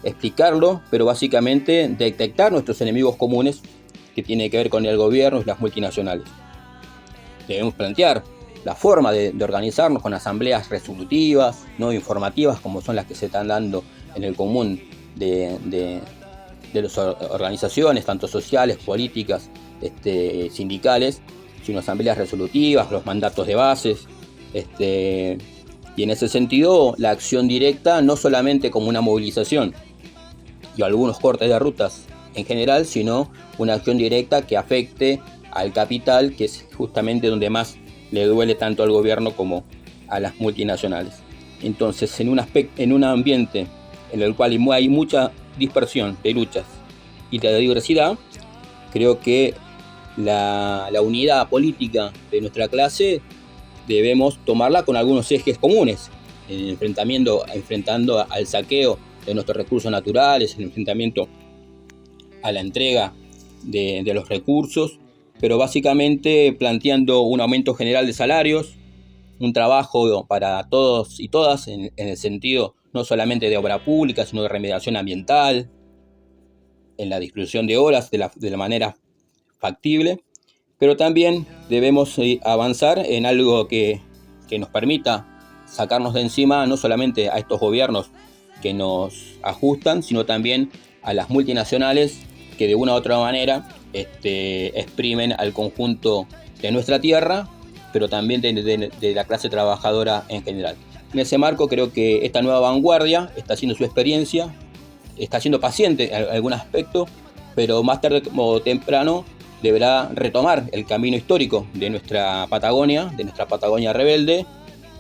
explicarlo, pero básicamente detectar nuestros enemigos comunes, que tiene que ver con el gobierno y las multinacionales. Debemos plantear la forma de organizarnos con asambleas resolutivas, no informativas, como son las que se están dando en el común de las organizaciones, tanto sociales, políticas, sindicales, sino asambleas resolutivas, los mandatos de bases, y en ese sentido la acción directa, no solamente como una movilización y algunos cortes de rutas en general, sino una acción directa que afecte al capital, que es justamente donde más le duele tanto al gobierno como a las multinacionales. Entonces, en un ambiente en el cual hay mucha dispersión de luchas y de diversidad, creo que la unidad política de nuestra clase debemos tomarla con algunos ejes comunes, enfrentando al saqueo de nuestros recursos naturales, el enfrentamiento a la entrega de los recursos, pero básicamente planteando un aumento general de salarios, un trabajo para todos y todas en el sentido no solamente de obra pública, sino de remediación ambiental, en la distribución de horas de la manera factible, pero también debemos avanzar en algo que nos permita sacarnos de encima no solamente a estos gobiernos que nos ajustan, sino también a las multinacionales que de una u otra manera exprimen al conjunto de nuestra tierra, pero también de la clase trabajadora en general. En ese marco creo que esta nueva vanguardia está haciendo su experiencia, está siendo paciente en algún aspecto, pero más tarde o temprano deberá retomar el camino histórico de nuestra Patagonia rebelde,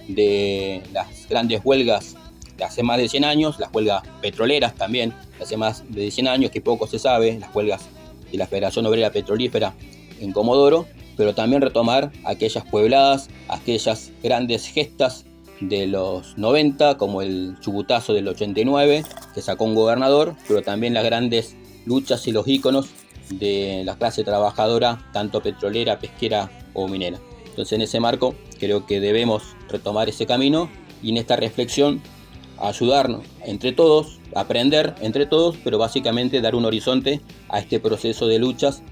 de las grandes huelgas de hace más de 100 años, las huelgas petroleras también de hace más de 100 años, que poco se sabe, las huelgas de la Federación Obrera Petrolífera en Comodoro, pero también retomar aquellas puebladas, aquellas grandes gestas de los 90, como el Chubutazo del 89, que sacó un gobernador, pero también las grandes luchas y los íconos de la clase trabajadora, tanto petrolera, pesquera o minera. Entonces, en ese marco, creo que debemos retomar ese camino y en esta reflexión ayudarnos entre todos, aprender entre todos, pero básicamente dar un horizonte a este proceso de luchas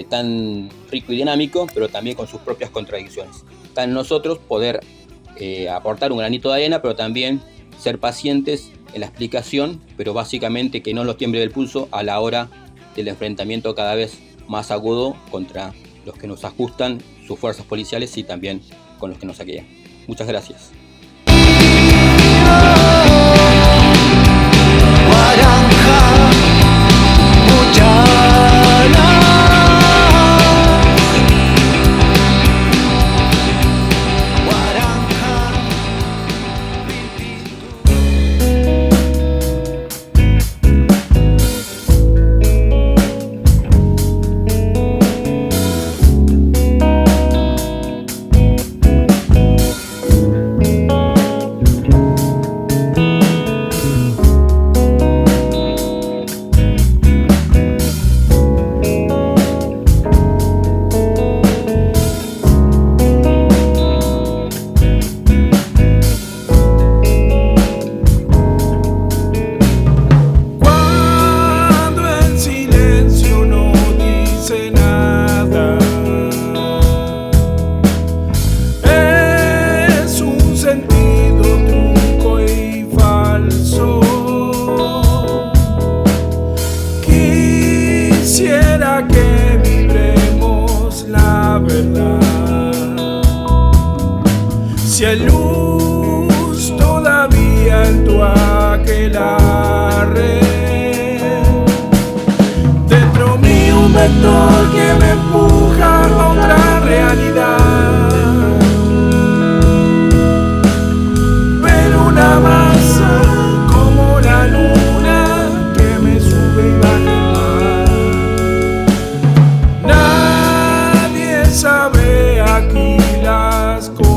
tan rico y dinámico, pero también con sus propias contradicciones. Está en nosotros poder aportar un granito de arena, pero también ser pacientes en la explicación, pero básicamente que no nos tiemble el pulso a la hora del enfrentamiento cada vez más agudo contra los que nos ajustan sus fuerzas policiales y también con los que nos aquean. Muchas gracias. Si hay luz todavía en tu aquelarre, dentro mío un vector que me empuja a otra realidad, pero una masa como la luna que me sube y baja. Nadie sabe aquí las cosas.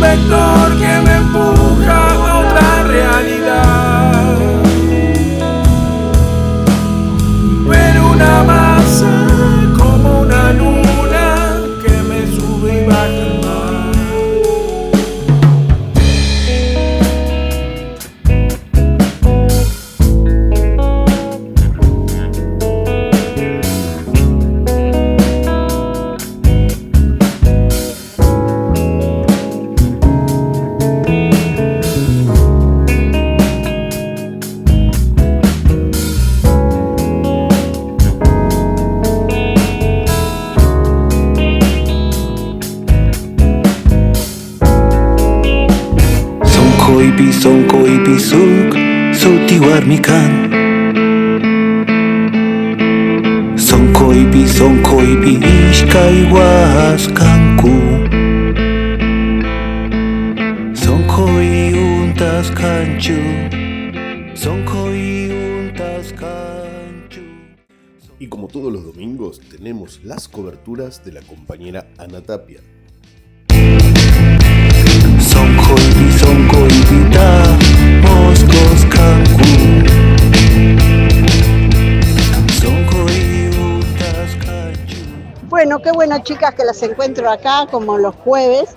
vector que me empuja a otra realidad. Ver una masa como una luna que me sube y baja el mar. Sonko ibizuk zotiwarmikan. Sonko ibi ishkayhuaskanku. Sonko iuntas kanchu. Sonko iuntas kanchu. Y como todos los domingos tenemos las coberturas de la compañera Ana Tapia. Sonko ibita moskos kanku. Sonko iuntas kanchu. Bueno, qué bueno, chicas, que las encuentro acá como los jueves.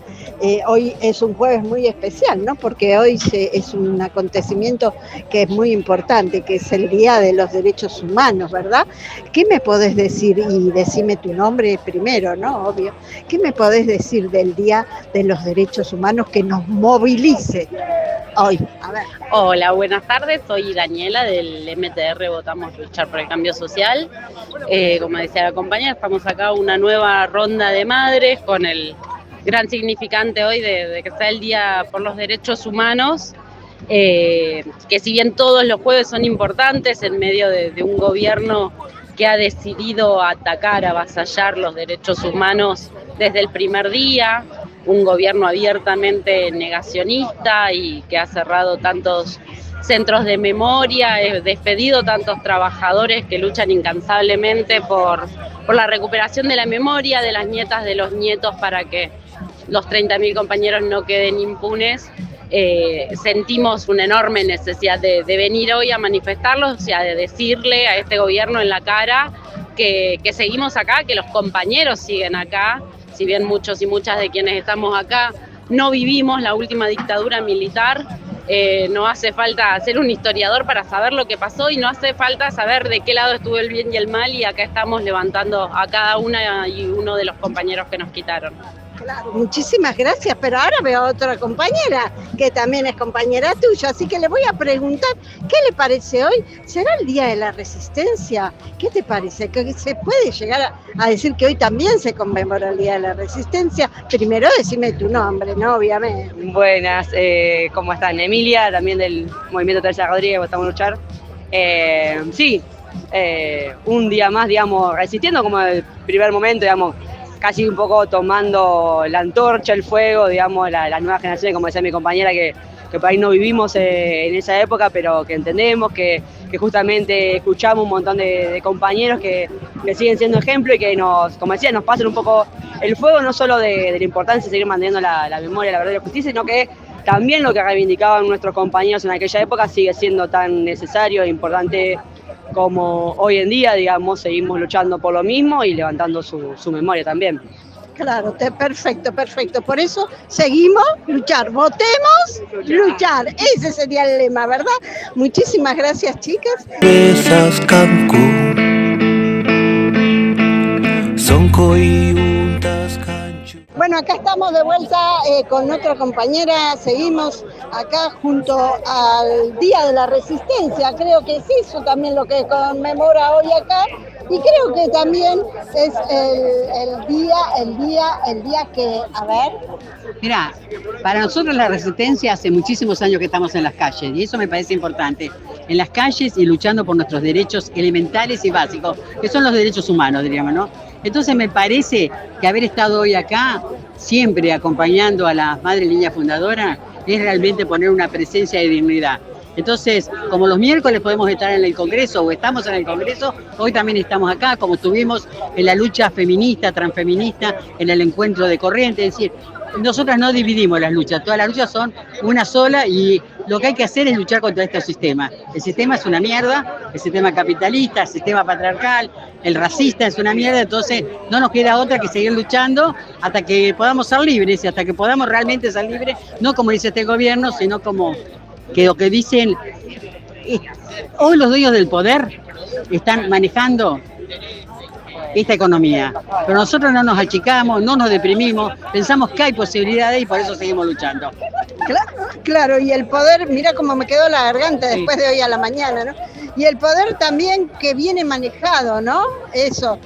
Hoy es un jueves muy especial, ¿no? Porque hoy es un acontecimiento que es muy importante, que es el Día de los Derechos Humanos, ¿verdad? ¿Qué me podés decir? Y decime tu nombre primero, ¿no? Obvio. ¿Qué me podés decir del Día de los Derechos Humanos que nos movilice hoy? A ver. Hola, buenas tardes. Soy Daniela del MTR Votamos Luchar por el Cambio Social. Como decía la compañera, estamos acá una nueva ronda de madres con el gran significante hoy de que sea el Día por los Derechos Humanos, que si bien todos los jueves son importantes en medio de un gobierno que ha decidido atacar, avasallar los derechos humanos desde el primer día, un gobierno abiertamente negacionista y que ha cerrado tantos centros de memoria, despedido tantos trabajadores que luchan incansablemente por la recuperación de la memoria de las nietas, de los nietos, para que los 30.000 compañeros no queden impunes. Sentimos una enorme necesidad de venir hoy a manifestarlos, o sea, de decirle a este gobierno en la cara que seguimos acá, que los compañeros siguen acá, si bien muchos y muchas de quienes estamos acá no vivimos la última dictadura militar. No hace falta ser un historiador para saber lo que pasó y no hace falta saber de qué lado estuvo el bien y el mal, y acá estamos levantando a cada una y uno de los compañeros que nos quitaron. Claro, muchísimas gracias, pero ahora veo a otra compañera que también es compañera tuya, así que le voy a preguntar, ¿qué le parece hoy? ¿Será el Día de la Resistencia? ¿Qué te parece? ¿Que se puede llegar a decir que hoy también se conmemora el Día de la Resistencia? Primero decime tu nombre, ¿no? Obviamente. Buenas, ¿cómo están? Emilia, también del Movimiento Teresa Rodríguez, Votamos Luchar. Sí, un día más, digamos, resistiendo como el primer momento, digamos, casi un poco tomando la antorcha, el fuego, digamos, las nuevas generaciones, como decía mi compañera, que por ahí no vivimos en esa época, pero que entendemos, que justamente escuchamos un montón de compañeros que siguen siendo ejemplo y que nos, como decía, nos pasan un poco el fuego, no solo de la importancia de seguir manteniendo la memoria, la verdad y la justicia, sino que también lo que reivindicaban nuestros compañeros en aquella época sigue siendo tan necesario e importante como hoy en día, digamos, seguimos luchando por lo mismo y levantando su memoria también. Claro, perfecto, perfecto. Por eso seguimos luchar, votemos, luchar. Ese sería el lema, ¿verdad? Muchísimas gracias, chicas. Besas kanku. Sonko iuntas kanchu. Bueno, acá estamos de vuelta con otra compañera, seguimos acá junto al Día de la Resistencia, creo que es eso también lo que conmemora hoy acá, y creo que también es el día que, a ver. Mirá, para nosotros la resistencia hace muchísimos años que estamos en las calles, y eso me parece importante, en las calles y luchando por nuestros derechos elementales y básicos, que son los derechos humanos, diríamos, ¿no? Entonces me parece que haber estado hoy acá, siempre acompañando a las madres líneas fundadoras, es realmente poner una presencia de dignidad. Entonces, como los miércoles podemos estar en el Congreso o estamos en el Congreso, hoy también estamos acá, como estuvimos en la lucha feminista, transfeminista, en el encuentro de Corrientes, es decir, nosotras no dividimos las luchas, todas las luchas son una sola y lo que hay que hacer es luchar contra este sistema. El sistema es una mierda, el sistema capitalista, el sistema patriarcal, el racista es una mierda, entonces no nos queda otra que seguir luchando hasta que podamos ser libres y hasta que podamos realmente ser libres, no como dice este gobierno, sino como que lo que dicen, hoy los dueños del poder están manejando esta economía, pero nosotros no nos achicamos, no nos deprimimos, pensamos que hay posibilidades y por eso seguimos luchando. Claro, y el poder, mira cómo me quedó la garganta después de hoy a la mañana, ¿no? Y el poder también que viene manejado, ¿no? Eso,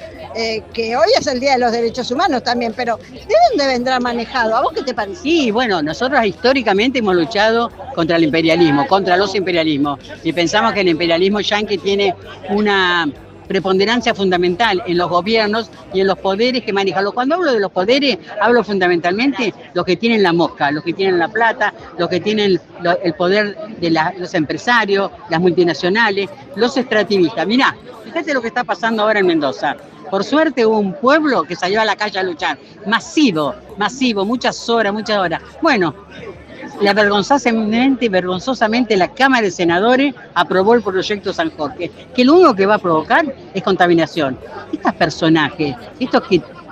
que hoy es el Día de los Derechos Humanos también, pero ¿de dónde vendrá manejado? ¿A vos qué te parece? Sí, bueno, nosotros históricamente hemos luchado contra el imperialismo, contra los imperialismos, y pensamos que el imperialismo yanqui tiene una preponderancia fundamental en los gobiernos y en los poderes que manejan. Cuando hablo de los poderes, hablo fundamentalmente los que tienen la mosca, los que tienen la plata, los que tienen el poder de los empresarios, las multinacionales, los extractivistas. Mirá, fíjate lo que está pasando ahora en Mendoza. Por suerte hubo un pueblo que salió a la calle a luchar, masivo, muchas horas. Bueno, vergonzosamente la Cámara de Senadores aprobó el proyecto San Jorge, que lo único que va a provocar es contaminación. Estos personajes,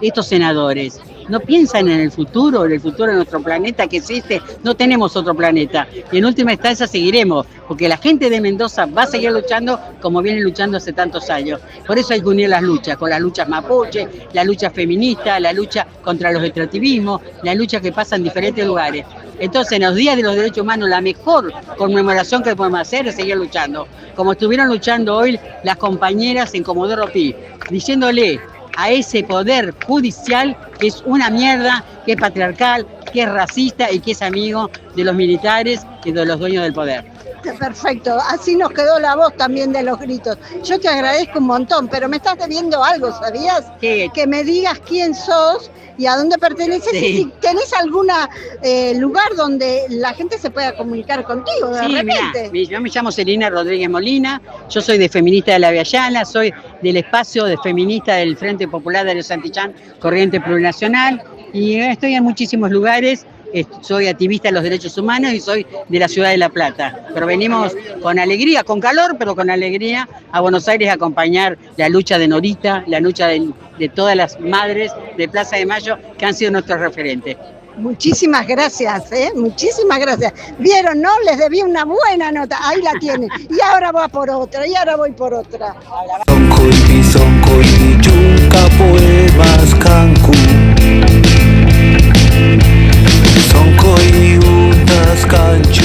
estos senadores, no piensan en el futuro de nuestro planeta que existe, no tenemos otro planeta. Y en última instancia seguiremos, porque la gente de Mendoza va a seguir luchando como viene luchando hace tantos años. Por eso hay que unir las luchas, con las luchas mapuche, la lucha feminista, la lucha contra los extractivismos, la lucha que pasa en diferentes lugares. Entonces, en los días de los derechos humanos, la mejor conmemoración que podemos hacer es seguir luchando. Como estuvieron luchando hoy las compañeras en Comodoro Pi, diciéndole a ese poder judicial que es una mierda, que es patriarcal, que es racista y que es amigo de los militares y de los dueños del poder. Perfecto, así nos quedó la voz también de los gritos. Yo te agradezco un montón, pero me estás debiendo algo, ¿sabías? ¿Qué? Que me digas quién sos y a dónde perteneces, sí. Y si tenés algún lugar donde la gente se pueda comunicar contigo de repente. Mirá, yo me llamo Celina Rodríguez Molina, yo soy de Feminista de la Viallana, soy del espacio de feminista del Frente Popular de Santillán, Corriente Plurinacional, y estoy en muchísimos lugares. Soy activista de los derechos humanos y soy de la ciudad de La Plata. Pero venimos con alegría, con calor, pero con alegría a Buenos Aires a acompañar la lucha de Norita, la lucha de todas las madres de Plaza de Mayo que han sido nuestros referentes. Muchísimas gracias, muchísimas gracias. Vieron, ¿no? Les debí una buena nota, ahí la tienen. Y ahora voy por otra, Sonkoy, Chunka, poemas, Cancún. Sonkoy, utas, canchu.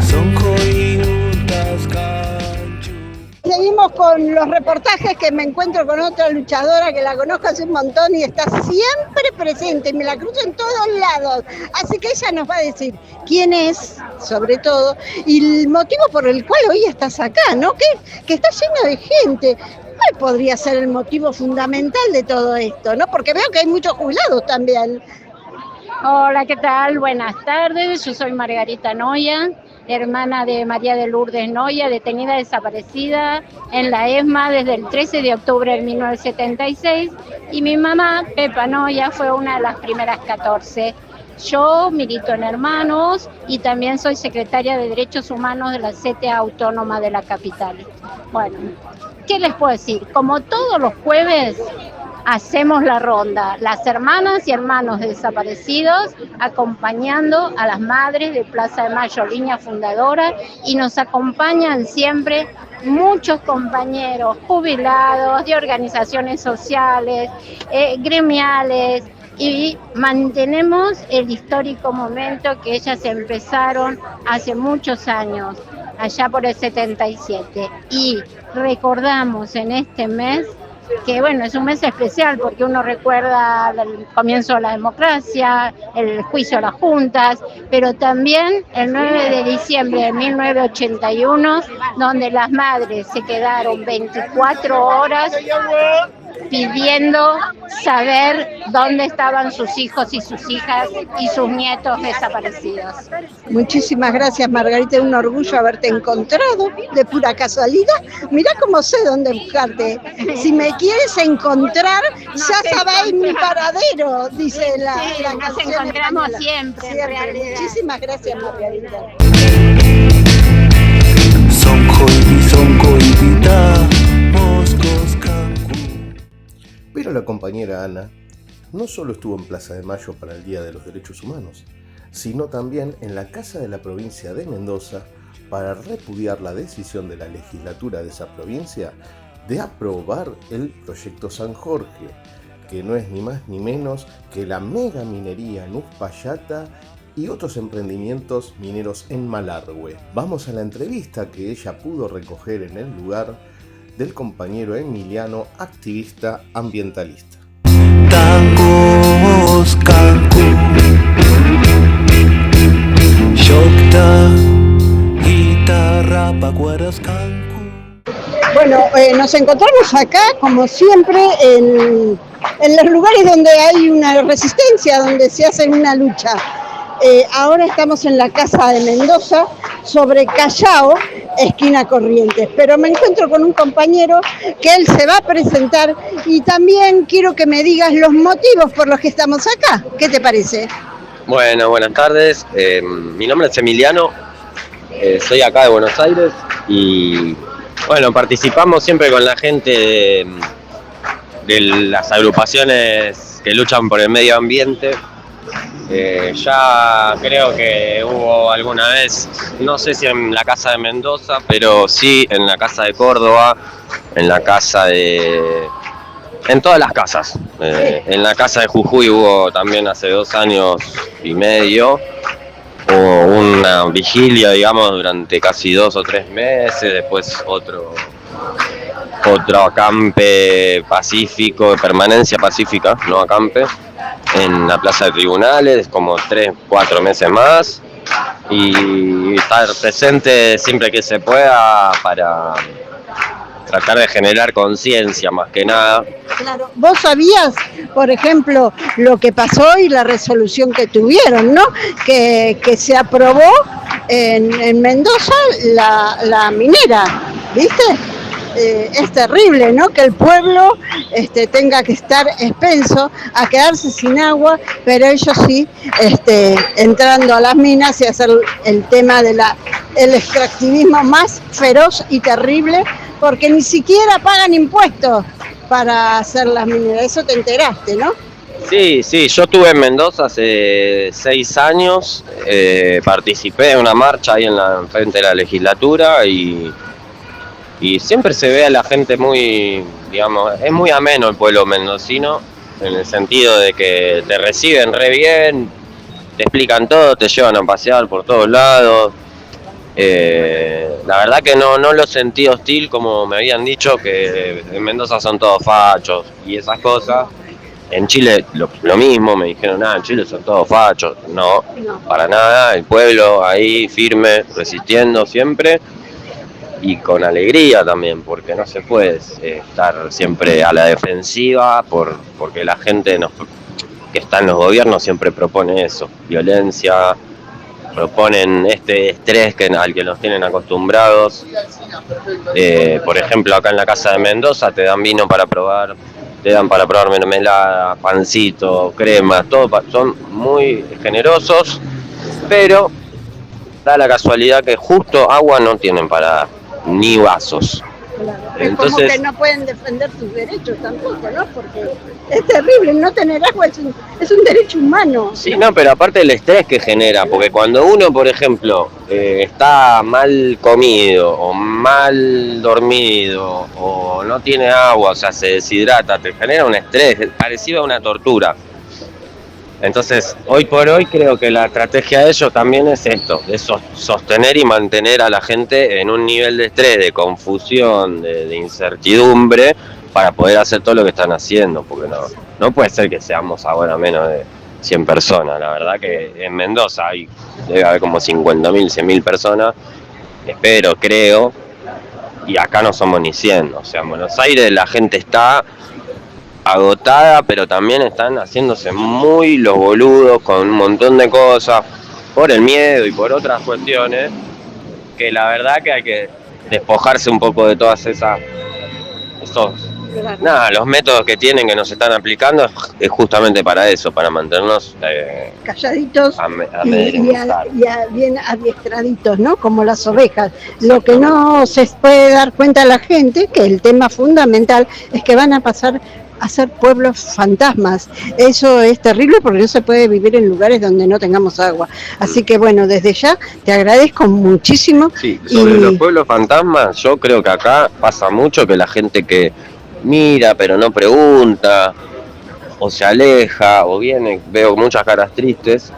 Sonkoy, utas, canchu. Seguimos con los reportajes, que me encuentro con otra luchadora que la conozco hace un montón y está siempre presente, me la cruzo en todos lados, así que ella nos va a decir quién es, sobre todo, y el motivo por el cual hoy estás acá, ¿no? Que está lleno de gente. ¿Cuál podría ser el motivo fundamental de todo esto, no? Porque veo que hay muchos jubilados también. Hola, ¿qué tal? Buenas tardes, yo soy Margarita Noya, hermana de María de Lourdes Noya, detenida desaparecida en la ESMA desde el 13 de octubre de 1976, y mi mamá, Pepa Noya, fue una de las primeras 14. Yo milito en Hermanos y también soy secretaria de Derechos Humanos de la CTA Autónoma de la capital. Bueno, ¿qué les puedo decir? Como todos los jueves, hacemos la ronda, las hermanas y hermanos desaparecidos, acompañando a las madres de Plaza de Mayo, línea fundadora, y nos acompañan siempre muchos compañeros jubilados de organizaciones sociales, gremiales, y mantenemos el histórico momento que ellas empezaron hace muchos años, allá por el 77, y recordamos en este mes que bueno, es un mes especial porque uno recuerda el comienzo de la democracia, el juicio a las juntas, pero también el 9 de diciembre de 1981, donde las madres se quedaron 24 horas pidiendo saber dónde estaban sus hijos y sus hijas y sus nietos desaparecidos. Muchísimas gracias, Margarita, es un orgullo haberte encontrado de pura casualidad. Mirá cómo sé dónde buscarte. Si me quieres encontrar, ya sabéis mi paradero, dice la Nos canción encontramos española. siempre, en realidad. Muchísimas gracias, Margarita. Pero la compañera Ana no solo estuvo en Plaza de Mayo para el Día de los Derechos Humanos, sino también en la Casa de la Provincia de Mendoza para repudiar la decisión de la legislatura de esa provincia de aprobar el proyecto San Jorge, que no es ni más ni menos que la mega minería en Uspallata y otros emprendimientos mineros en Malargüe. Vamos a la entrevista que ella pudo recoger en el lugar del compañero Emiliano, activista ambientalista. Tangos, Cancún, Shokta, guitarra, pacueros, Cancún. Bueno, nos encontramos acá, como siempre, en los lugares donde hay una resistencia, donde se hace una lucha. Ahora estamos en la Casa de Mendoza, sobre Callao, esquina Corrientes. Pero me encuentro con un compañero que él se va a presentar y también quiero que me digas los motivos por los que estamos acá. ¿Qué te parece? Bueno, buenas tardes. Mi nombre es Emiliano. Soy acá de Buenos Aires y bueno, participamos siempre con la gente de las agrupaciones que luchan por el medio ambiente. Ya creo que hubo alguna vez, no sé si en la Casa de Mendoza, pero sí en la Casa de Córdoba, en la Casa de... en todas las casas. En la Casa de Jujuy hubo también hace 2 años y medio, hubo una vigilia, digamos, durante casi 2 o 3 meses, después otro acampe pacífico, de permanencia pacífica, no acampe, en la Plaza de Tribunales, como 3 o 4 meses más, y estar presente siempre que se pueda para tratar de generar conciencia más que nada. Claro, vos sabías, por ejemplo, lo que pasó y la resolución que tuvieron, ¿no? Que se aprobó en Mendoza la minera, ¿viste? Es terrible, ¿no? Que el pueblo tenga que estar expenso a quedarse sin agua, pero ellos sí entrando a las minas y hacer el tema de el extractivismo más feroz y terrible, porque ni siquiera pagan impuestos para hacer las mineras. Eso te enteraste, ¿no? Sí, yo estuve en Mendoza hace 6 años, participé en una marcha ahí en frente de la legislatura y siempre se ve a la gente muy, digamos, es muy ameno el pueblo mendocino, en el sentido de que te reciben re bien, te explican todo, te llevan a pasear por todos lados. La verdad que no lo sentí hostil, como me habían dicho, que en Mendoza son todos fachos y esas cosas. En Chile lo mismo, me dijeron, en Chile son todos fachos. No, para nada, el pueblo ahí firme, resistiendo siempre. Y con alegría también, porque no se puede estar siempre a la defensiva, porque la gente que está en los gobiernos siempre propone eso, violencia, proponen este estrés al que nos tienen acostumbrados. Por ejemplo, acá en la Casa de Mendoza te dan vino para probar, te dan para probar mermelada, pancito, crema, todo, son muy generosos, pero da la casualidad que justo agua no tienen para dar, ni vasos. Claro. Es Entonces, como que no pueden defender sus derechos tampoco, ¿no? Porque es terrible, no tener agua es un derecho humano. sí, no, pero aparte el estrés que genera, porque cuando uno, por ejemplo, está mal comido o mal dormido o no tiene agua, o sea, se deshidrata, te genera un estrés parecido a una tortura. Entonces, hoy por hoy creo que la estrategia de ellos también es esto, es sostener y mantener a la gente en un nivel de estrés, de confusión, de incertidumbre, para poder hacer todo lo que están haciendo, porque no puede ser que seamos ahora menos de 100 personas. La verdad que en Mendoza debe haber como 50.000, 100.000 personas, creo, y acá no somos ni 100. O sea, en Buenos Aires la gente está agotada, pero también están haciéndose muy los boludos con un montón de cosas, por el miedo y por otras cuestiones, que la verdad que hay que despojarse un poco de todas los métodos que tienen, que nos están aplicando, es justamente para eso, para mantenernos calladitos amedrentados. bien adiestraditos, ¿no? Como las ovejas. Lo que no se puede dar cuenta la gente, que el tema fundamental es que van a pasar a ser pueblos fantasmas. Eso es terrible porque no se puede vivir en lugares donde no tengamos agua. Así que bueno, desde ya te agradezco muchísimo. Sí, sobre los pueblos fantasmas, yo creo que acá pasa mucho que la gente que mira pero no pregunta, o se aleja, o viene, veo muchas caras tristes.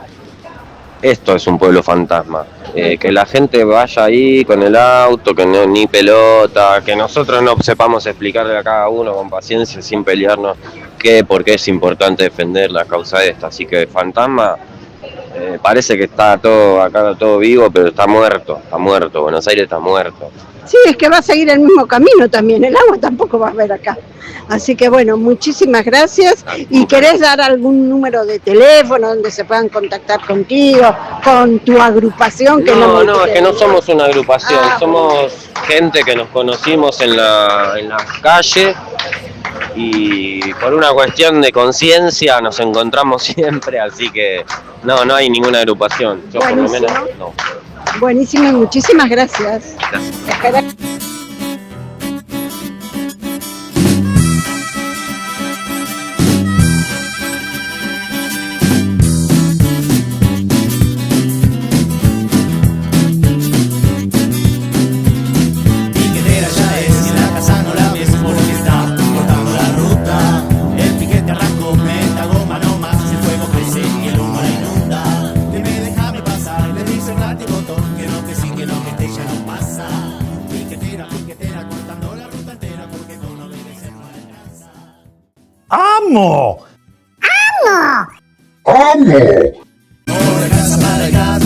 Esto es un pueblo fantasma, que la gente vaya ahí con el auto, que no, ni pelota, que nosotros no sepamos explicarle a cada uno con paciencia, sin pelearnos, por qué es importante defender la causa esta. Así que fantasma, parece que está todo acá, todo vivo, pero está muerto, Buenos Aires está muerto. Sí, es que va a seguir el mismo camino también, el agua tampoco va a haber acá. Así que bueno, muchísimas gracias. ¿Y querés dar algún número de teléfono donde se puedan contactar contigo, con tu agrupación? Que no, es que no somos una agrupación, somos gente que nos conocimos en la calle y por una cuestión de conciencia nos encontramos siempre, así que no hay ninguna agrupación. Yo por lo menos no. Buenísimo y muchísimas gracias. Piquetera ya es, y la casa no la ves porque está cortando la ruta. El piquete arrancó, meta goma no más, el fuego crece y el humo la inunda. Déjame pasar, le dice el ratibotón, que no, que sí, que no, que este ya no pasa. Piquetera, cortando la ruta entera porque con no obedecer no alcanza. ¡Amo! No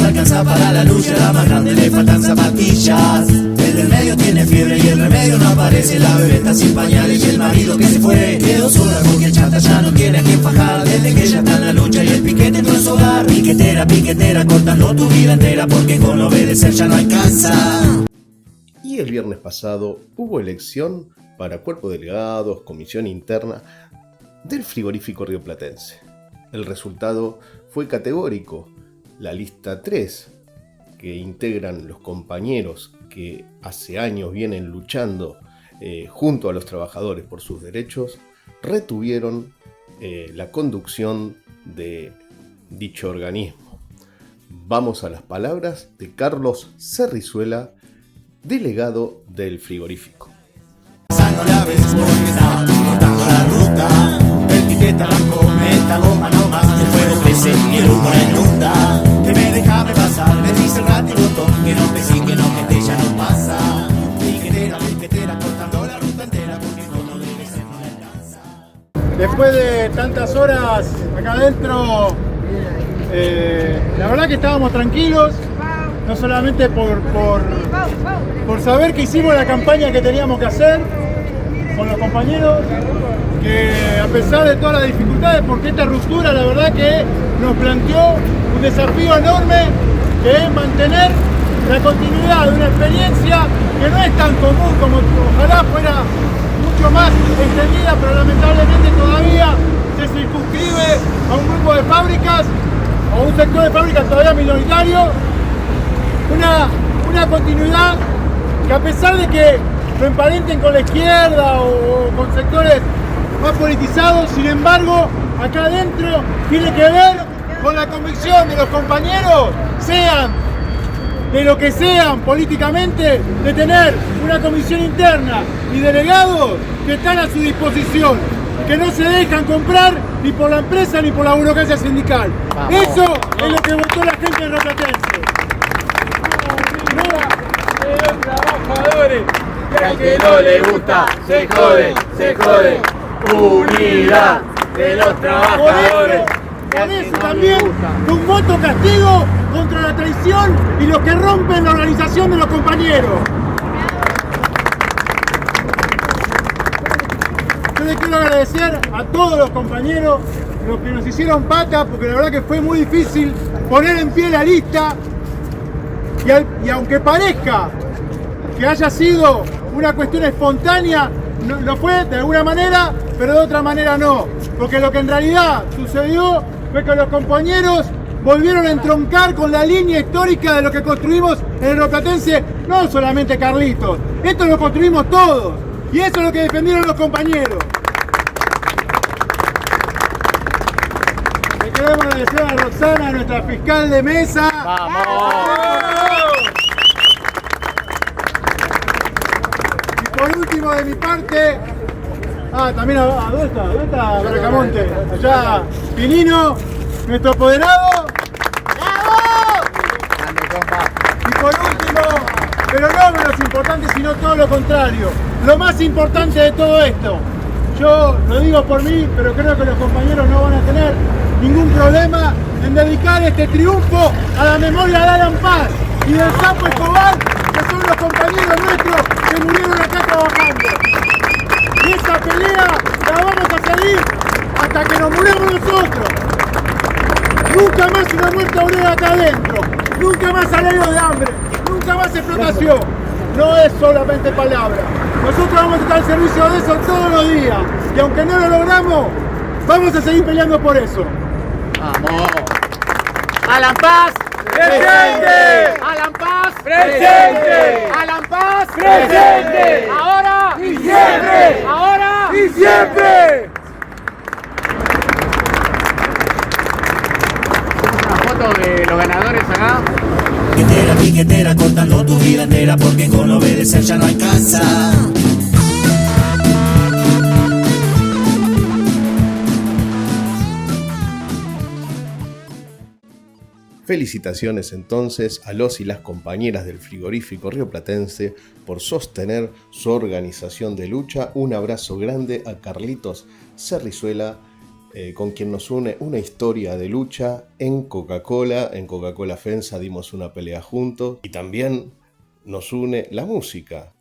alcanza para la lucha, la más grande le faltan zapatillas. El del medio tiene fiebre y el remedio no aparece. La bebé está sin pañales y el marido que se fue quedó sola porque el chata ya no tiene a quien fajar. Desde que ella está en la lucha y el piquete entró en su hogar. Piquetera, cortando tu vida entera porque con obedecer ya no alcanza. Y el viernes pasado hubo elección para cuerpo de delegados, comisión interna del frigorífico rioplatense. El resultado fue categórico. La lista 3, que integran los compañeros que hace años vienen luchando junto a los trabajadores por sus derechos, retuvieron la conducción de dicho organismo. Vamos a las palabras de Carlos Cerrizuela, delegado del frigorífico. No la ves porque está cortando la ruta. El piquete arrancó, meta goma no más, el fuego crece y el humo la inunda. Déjame pasar, le dice el ratibotón, que no, que sí, que no, que este ya no pasa. Piquetera, cortando la ruta entera porque con no debe ser no le alcanza. Después de tantas horas acá adentro, la verdad que estábamos tranquilos, no solamente por saber que hicimos la campaña que teníamos que hacer con los compañeros, que a pesar de todas las dificultades, porque esta ruptura la verdad que nos planteó un desafío enorme, que es mantener la continuidad de una experiencia que no es tan común como ojalá fuera mucho más extendida, pero lamentablemente todavía se circunscribe a un grupo de fábricas o un sector de fábricas todavía minoritario. Una continuidad que a pesar de que lo emparenten con la izquierda o con sectores más politizados, sin embargo, acá adentro tiene que ver con la convicción de los compañeros, sean de lo que sean políticamente, de tener una comisión interna y delegados que están a su disposición, que no se dejan comprar ni por la empresa ni por la burocracia sindical. Eso es lo que votó la gente de Rioplatense. De los trabajadores, y al que no le gusta, se jode. Unidad de los trabajadores. Por eso también un voto castigo contra la traición y los que rompen la organización de los compañeros. tarde quiero agradecer a todos los compañeros, los que nos hicieron pata, porque la verdad que fue muy difícil poner en pie la lista. Y aunque parezca que haya sido una cuestión espontánea, lo fue de alguna manera, pero de otra manera no. Porque lo que en realidad sucedió fue que los compañeros volvieron a entroncar con la línea histórica de lo que construimos en el Rioplatense, no solamente Carlitos, esto lo construimos todos, y eso es lo que defendieron los compañeros. Le queremos agradecer a Roxana, nuestra fiscal de mesa. Y por último de mi parte, también ¿dónde está Bracamonte? Allá, Pinino, nuestro apoderado. Y por último, pero no menos importante, sino todo lo contrario, lo más importante de todo esto, yo lo digo por mí, pero creo que los compañeros no van a tener ningún problema en dedicar este triunfo a la memoria de Alan Paz y del Sapo Escobar, que son los compañeros nuestros que murieron acá trabajando. Y esa pelea la vamos a seguir hasta que nos muramos nosotros. Nunca más una muerte obrera acá adentro, nunca más salario de hambre, nunca más explotación. No es solamente palabra. Nosotros vamos a estar al servicio de eso todos los días. Y aunque no lo logramos, vamos a seguir peleando por eso. ¡Vamos! Alan Paz, presente. Alan Paz, presente. Alan Paz, presente. Ahora y siempre. Ahora y siempre. Una foto de los ganadores acá. Piquetera, piquetera, cortando tu vida entera, porque con obedecer ya no alcanza. Felicitaciones entonces a los y las compañeras del frigorífico rioplatense por sostener su organización de lucha. Un abrazo grande a Carlitos Cerrizuela, con quien nos une una historia de lucha en Coca-Cola. En Coca-Cola FEMSA dimos una pelea juntos y también nos une la música.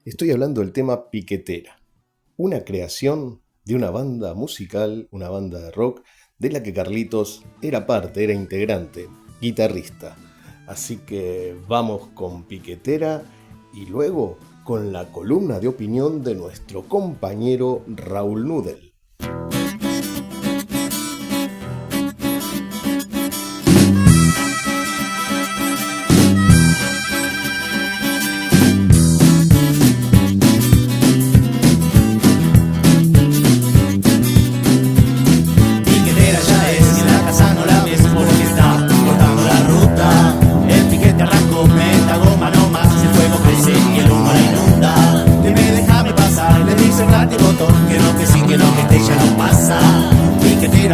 Estoy hablando del tema Piquetera, una creación de una banda musical, una banda de rock, de la que Carlitos era parte, era integrante, guitarrista. Así que vamos con Piquetera y luego con la columna de opinión de nuestro compañero Raúl Nudel.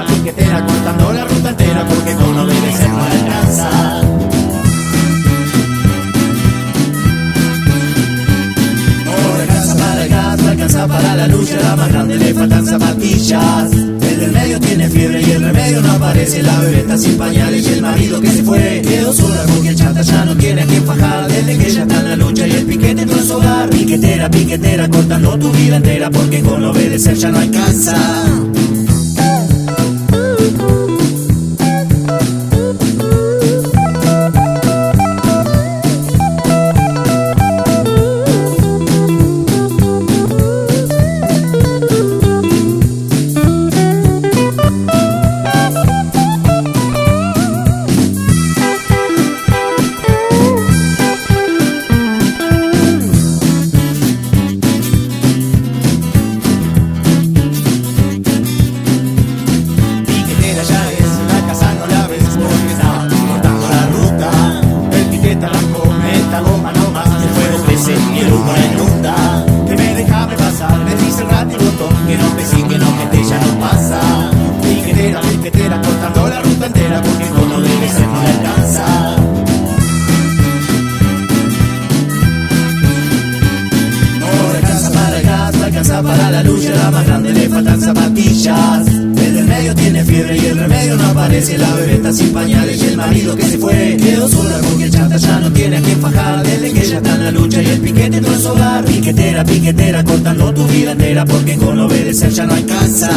Piquetera, cortando la ruta entera, porque con obedecer no alcanza. No alcanza para el gas, no alcanza para la lucha, la más grande le faltan zapatillas. El del medio tiene fiebre y el remedio no aparece, la bebé está sin pañales y el marido que se fue quedó sola porque el chata ya no tiene a quien fajar, desde que ella está en la lucha y el piquete entró en su hogar. Piquetera, piquetera, cortando tu vida entera, porque con obedecer ya no alcanza. remedio no aparece, la bebé está sin pañales y el marido que se fue quedó sola porque el chanta ya no tiene a quien fajar. Desde que ella está en la lucha y el piquete entró en su hogar. Piquetera, piquetera, cortando tu vida entera, porque con obedecer ya no alcanza.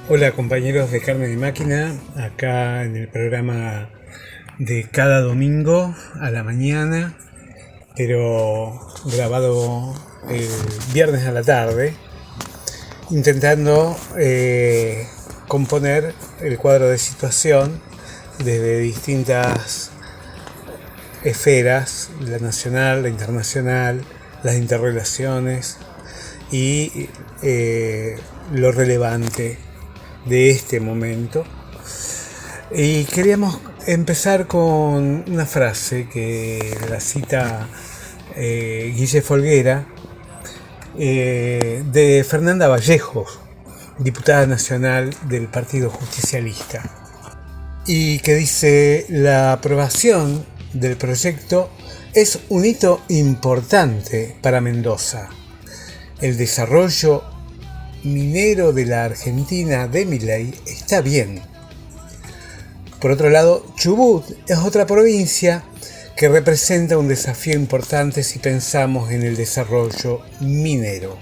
Hola compañeros de Carne de Máquina, acá en el programa de cada domingo a la mañana, pero grabado el viernes a la tarde, intentando componer el cuadro de situación desde distintas esferas, la nacional, la internacional, las interrelaciones y lo relevante de este momento. Y queríamos empezar con una frase que la cita Guille Folguera, de Fernanda Vallejo, diputada nacional del Partido Justicialista, y que dice: la aprobación del proyecto es un hito importante para Mendoza. El desarrollo minero de la Argentina de Milei está bien. Por otro lado, Chubut es otra provincia que representa un desafío importante si pensamos en el desarrollo minero.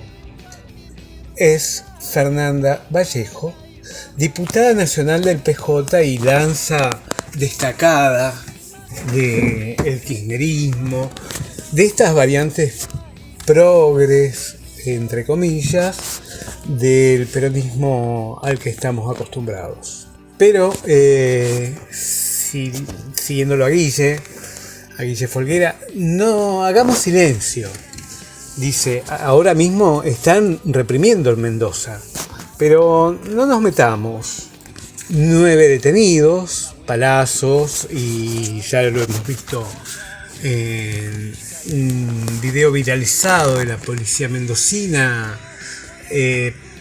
Es Fernanda Vallejo, diputada nacional del PJ y lanza destacada del kirchnerismo, de estas variantes progres, entre comillas, del peronismo al que estamos acostumbrados. Pero siguiéndolo a Guille Folguera, no hagamos silencio. Dice: ahora mismo están reprimiendo en Mendoza, pero no nos metamos. 9 detenidos, palazos, y ya lo hemos visto en un video viralizado de la policía mendocina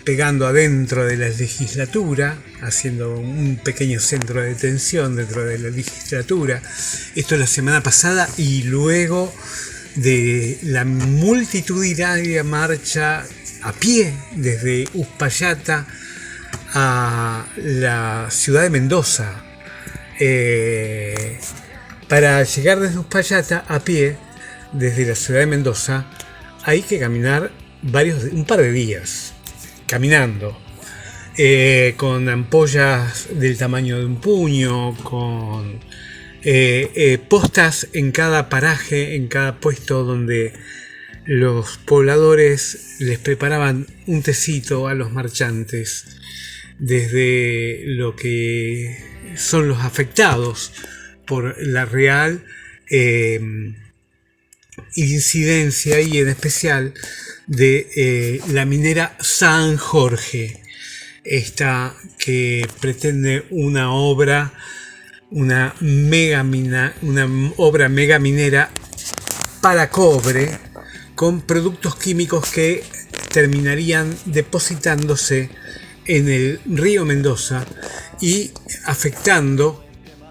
pegando adentro de la legislatura, haciendo un pequeño centro de detención dentro de la legislatura. Esto es la semana pasada, y luego de la multitudinaria marcha a pie desde Uspallata a la ciudad de Mendoza. Para llegar desde Uspallata a pie desde la ciudad de Mendoza hay que caminar un par de días caminando, con ampollas del tamaño de un puño, con postas en cada paraje, en cada puesto donde los pobladores les preparaban un tecito a los marchantes, desde lo que son los afectados por la real incidencia, y en especial de la minera San Jorge, esta que pretende una obra mega minera para cobre, con productos químicos que terminarían depositándose en el río Mendoza y afectando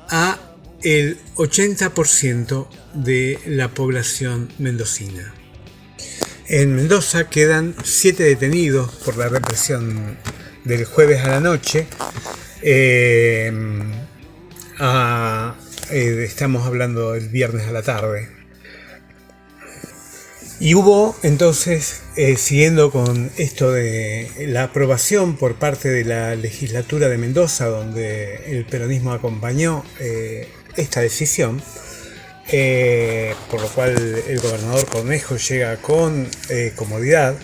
a el 80% de la población mendocina. En Mendoza quedan 7 detenidos por la represión del jueves a la noche. Estamos hablando del viernes a la tarde. Y hubo entonces, siguiendo con esto de la aprobación por parte de la legislatura de Mendoza, donde el peronismo acompañó esta decisión, por lo cual el gobernador Cornejo llega con comodidad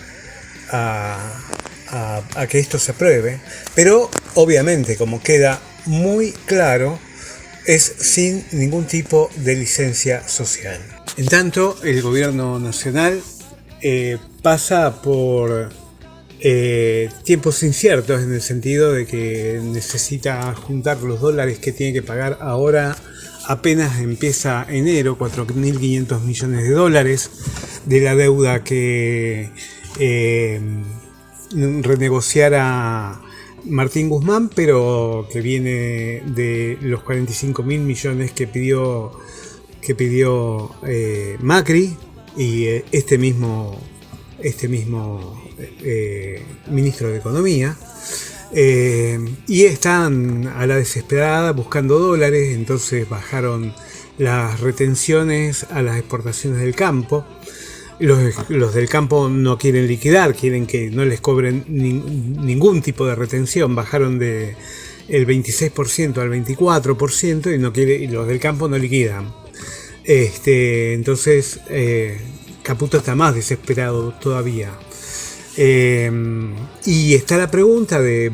a que esto se apruebe, pero obviamente, como queda muy claro, es sin ningún tipo de licencia social. En tanto, el gobierno nacional pasa por tiempos inciertos en el sentido de que necesita juntar los dólares que tiene que pagar ahora. Apenas empieza enero, 4.500 millones de dólares de la deuda que renegociara Martín Guzmán, pero que viene de los 45.000 millones que pidió Macri y este mismo ministro de Economía. Y están a la desesperada buscando dólares, entonces bajaron las retenciones a las exportaciones del campo. Los del campo no quieren liquidar, quieren que no les cobren ningún tipo de retención, bajaron del 26% al 24% y los del campo no liquidan. Entonces Caputo está más desesperado todavía. Y está la pregunta de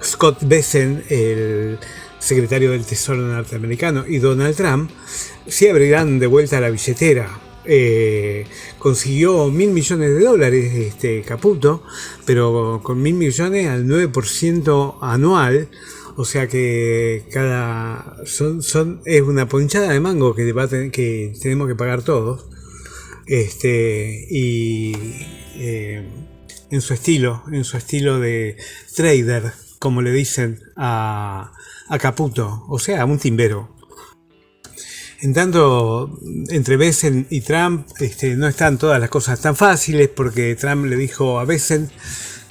Scott Bessent, el secretario del Tesoro norteamericano, y Donald Trump, si abrirán de vuelta la billetera. Consiguió 1.000 millones de dólares Caputo, pero con 1.000 millones al 9% anual, o sea que es una ponchada de mango que tenemos que pagar todos. En su estilo de trader, como le dicen a Caputo, o sea, un timbero. En tanto, entre Bessent y Trump no están todas las cosas tan fáciles, porque Trump le dijo a Bessent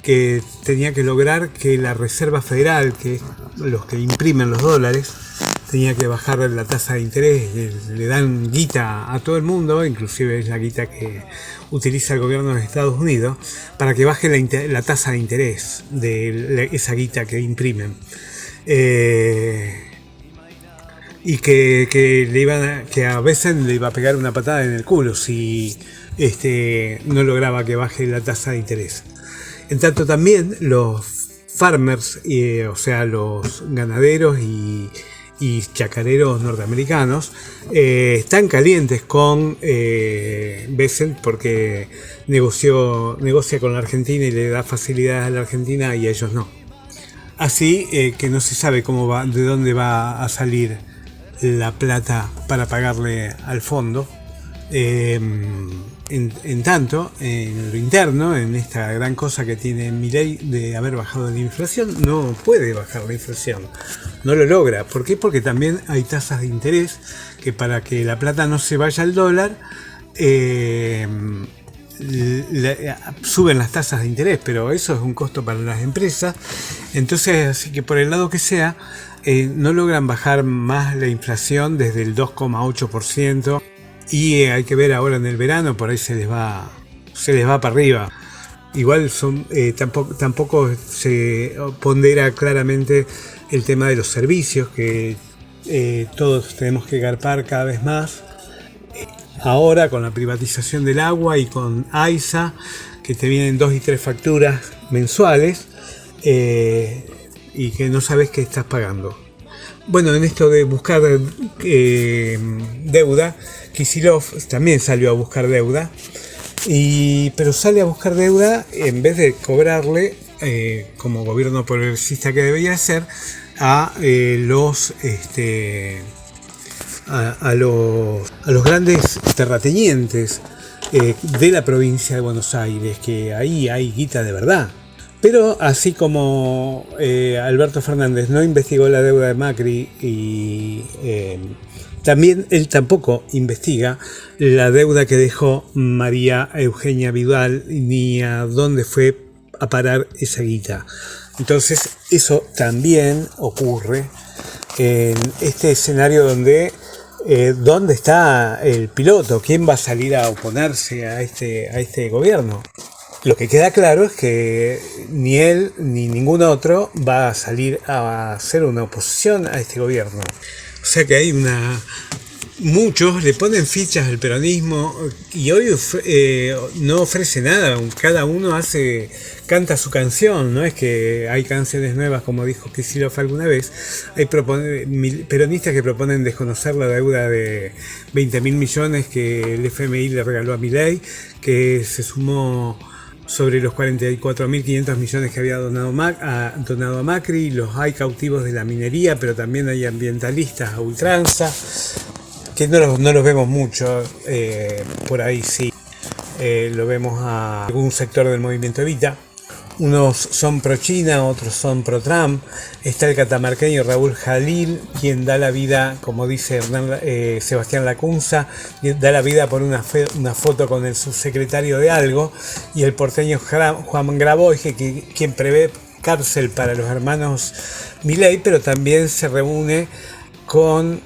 que tenía que lograr que la Reserva Federal, que es los que imprimen los dólares, tenía que bajar la tasa de interés. Le dan guita a todo el mundo, inclusive es la guita que utiliza el gobierno de Estados Unidos, para que baje la tasa de interés de esa guita que imprimen. Y que a veces le iba a pegar una patada en el culo si no lograba que baje la tasa de interés. En tanto, también los farmers, o sea, los ganaderos y chacareros norteamericanos, están calientes con Bessent porque negocia con la Argentina y le da facilidades a la Argentina y a ellos no. Así que no se sabe de dónde va a salir la plata para pagarle al fondo. En tanto, en lo interno, en esta gran cosa que tiene Milei de haber bajado la inflación, no puede bajar la inflación, no lo logra. ¿Por qué? Porque también hay tasas de interés que, para que la plata no se vaya al dólar, suben las tasas de interés, pero eso es un costo para las empresas. Entonces, así que por el lado que sea, no logran bajar más la inflación desde el 2,8%. Y hay que ver ahora en el verano, por ahí se les va para arriba. Igual tampoco se pondera claramente el tema de los servicios, que todos tenemos que garpar cada vez más. Ahora con la privatización del agua y con AISA, que te vienen 2 y 3 facturas mensuales y que no sabes qué estás pagando. Bueno, en esto de buscar deuda, Kicillof también salió a buscar deuda, pero sale a buscar deuda en vez de cobrarle, como gobierno progresista que debería ser, a los grandes terratenientes de la provincia de Buenos Aires, que ahí hay guita de verdad. Pero así como Alberto Fernández no investigó la deuda de Macri y también él tampoco investiga la deuda que dejó María Eugenia Vidal ni a dónde fue a parar esa guita. Entonces eso también ocurre en este escenario donde ¿dónde está el piloto? ¿Quién va a salir a oponerse a este gobierno? Lo que queda claro es que ni él ni ningún otro va a salir a hacer una oposición a este gobierno. O sea que hay muchos le ponen fichas al peronismo y hoy no ofrece nada, cada uno canta su canción, no es que hay canciones nuevas como dijo Kicillof alguna vez. Hay peronistas que proponen desconocer la deuda de 20.000 millones que el FMI le regaló a Milei, que se sumó sobre los 44.500 millones que había donado a Macri. Los hay cautivos de la minería, pero también hay ambientalistas a ultranza, que no los vemos mucho, por ahí sí. Lo vemos a algún sector del movimiento Evita. Unos son pro China, otros son pro Trump. Está el catamarqueño Raúl Jalil, quien da la vida, como dice Sebastián Lacunza, da la vida por una foto con el subsecretario de algo. Y el porteño Juan Grabois, quien prevé cárcel para los hermanos Milei, pero también se reúne con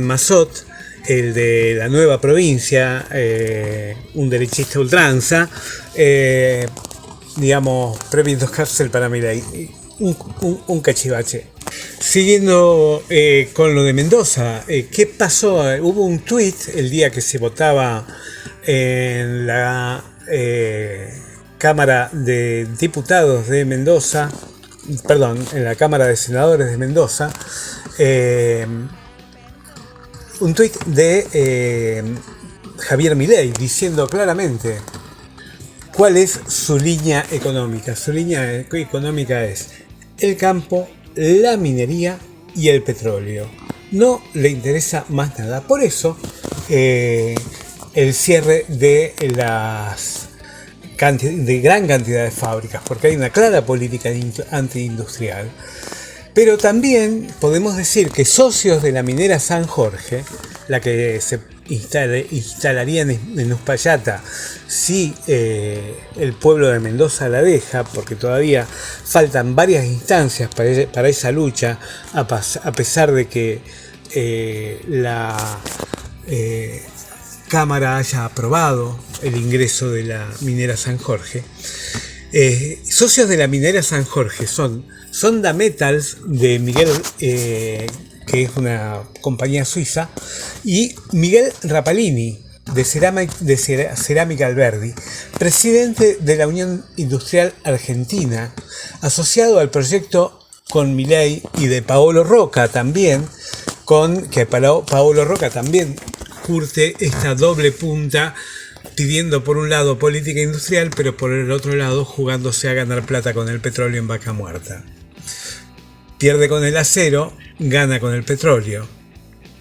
Massot, el de la nueva provincia, un derechista ultranza, previendo cárcel para Milei, un cachivache. Siguiendo con lo de Mendoza, ¿qué pasó? Hubo un tuit el día que se votaba en la Cámara de Diputados de Mendoza, en la Cámara de Senadores de Mendoza, un tuit de Javier Milei diciendo claramente cuál es su línea económica. Su línea económica es el campo, la minería y el petróleo. No le interesa más nada. Por eso el cierre de gran cantidad de fábricas, porque hay una clara política antiindustrial. Pero también podemos decir que socios de la minera San Jorge, la que se instalaría en Uspallata si el pueblo de Mendoza la deja, porque todavía faltan varias instancias para esa lucha, a pesar de que la Cámara haya aprobado el ingreso de la minera San Jorge. Socios de la minera San Jorge son Sonda Metals de Miguel, que es una compañía suiza, y Miguel Rapalini de Cerámica Alberdi, presidente de la Unión Industrial Argentina, asociado al proyecto con Milei, y de Paolo Roca también, que Paolo Roca también curte esta doble punta, pidiendo por un lado política industrial, pero por el otro lado jugándose a ganar plata con el petróleo en Vaca Muerta. Pierde con el acero, gana con el petróleo.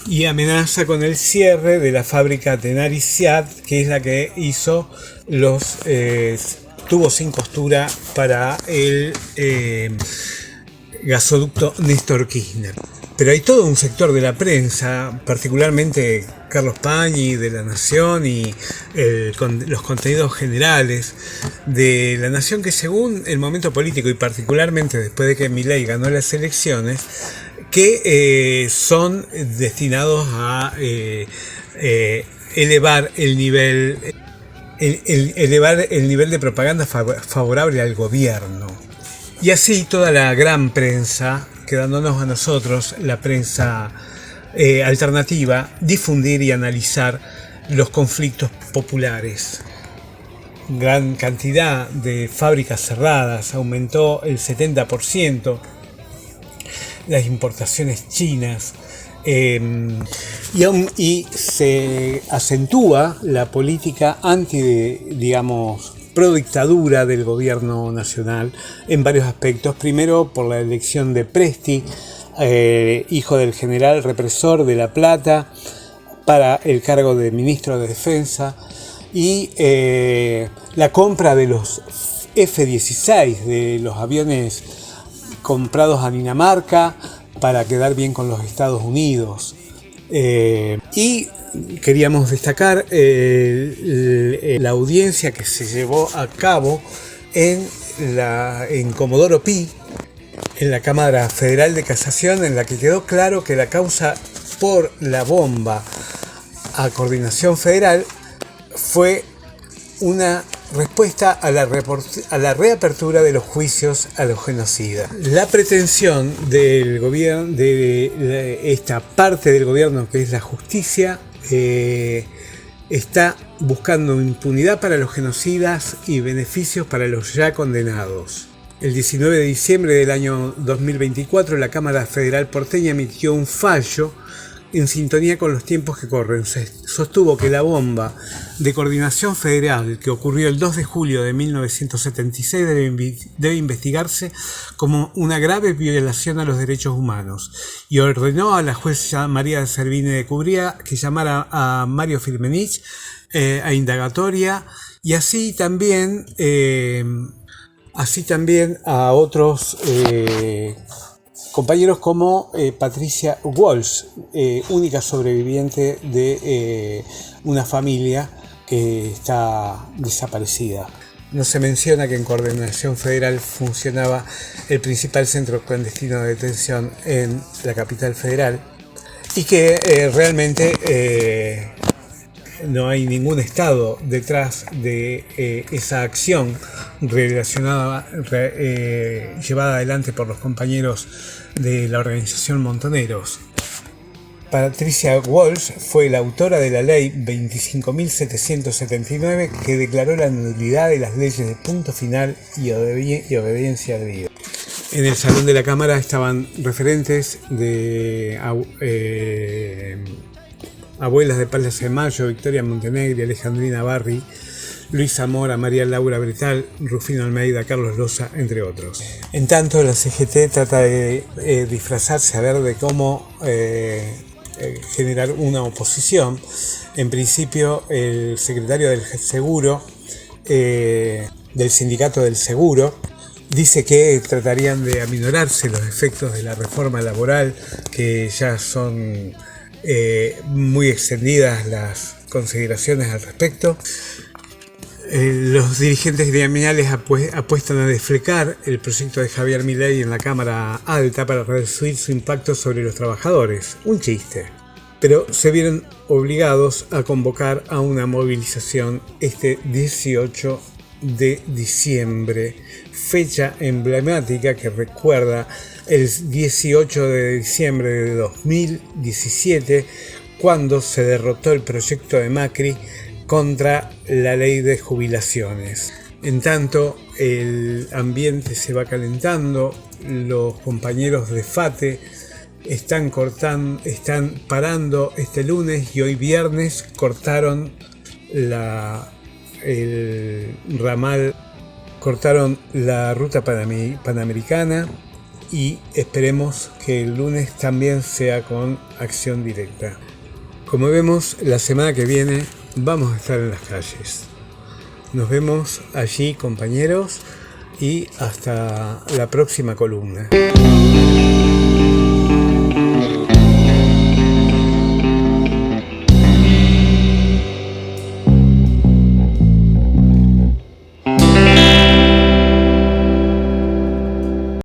Y amenaza con el cierre de la fábrica Tenaris Siad, que es la que hizo los tubos sin costura para el gasoducto Néstor Kirchner. Pero hay todo un sector de la prensa, particularmente Carlos Pañi de La Nación y los contenidos generales de La Nación, que según el momento político y particularmente después de que Milei ganó las elecciones, que son destinados a elevar el nivel de propaganda favorable al gobierno. Y así toda la gran prensa, quedándonos a nosotros, la prensa alternativa, difundir y analizar los conflictos populares. Gran cantidad de fábricas cerradas, aumentó el 70% las importaciones chinas, y se acentúa la política pro dictadura del gobierno nacional en varios aspectos. Primero, por la elección de Presti, hijo del general represor de La Plata, para el cargo de ministro de Defensa, y la compra de los F-16, de los aviones comprados a Dinamarca para quedar bien con los Estados Unidos. Y queríamos destacar la audiencia que se llevó a cabo en Comodoro Pi, en la Cámara Federal de Casación, en la que quedó claro que la causa por la bomba a Coordinación Federal fue una respuesta a la reapertura de los juicios a los genocidas. La pretensión del gobierno, de esta parte del gobierno que es la justicia, está buscando impunidad para los genocidas y beneficios para los ya condenados. El 19 de diciembre del año 2024, la Cámara Federal porteña emitió un fallo en sintonía con los tiempos que corren. Se sostuvo que la bomba de coordinación federal que ocurrió el 2 de julio de 1976 debe investigarse como una grave violación a los derechos humanos y ordenó a la jueza María Servini de Cubría que llamara a Mario Firmenich a indagatoria y así también a otros compañeros como Patricia Walsh, única sobreviviente de una familia que está desaparecida. No se menciona que en Coordinación Federal funcionaba el principal centro clandestino de detención en la capital federal y que realmente no hay ningún estado detrás de esa acción relacionada, llevada adelante por los compañeros de la organización Montoneros. Patricia Walsh fue la autora de la ley 25.779 que declaró la nulidad de las leyes de punto final y obediencia debida. En el salón de la Cámara estaban referentes de abuelas de Plaza de Mayo, Victoria Montenegri, Alejandrina Barri, Luisa Mora, María Laura Bretal, Rufino Almeida, Carlos Loza, entre otros. En tanto, la CGT trata de disfrazarse a ver de cómo generar una oposición. En principio, el secretario del Seguro, del Sindicato del Seguro, dice que tratarían de aminorarse los efectos de la reforma laboral, que ya son muy extendidas las consideraciones al respecto. Los dirigentes gremiales apuestan a desflecar el proyecto de Javier Milei en la Cámara Alta para reducir su impacto sobre los trabajadores. Un chiste. Pero se vieron obligados a convocar a una movilización este 18 de diciembre, fecha emblemática que recuerda el 18 de diciembre de 2017, cuando se derrotó el proyecto de Macri contra la ley de jubilaciones. En tanto, el ambiente se va calentando, los compañeros de FATE están parando este lunes y hoy viernes cortaron el ramal, cortaron la ruta panamericana y esperemos que el lunes también sea con acción directa. Como vemos, la semana que viene vamos a estar en las calles. Nos vemos allí, compañeros, y hasta la próxima columna.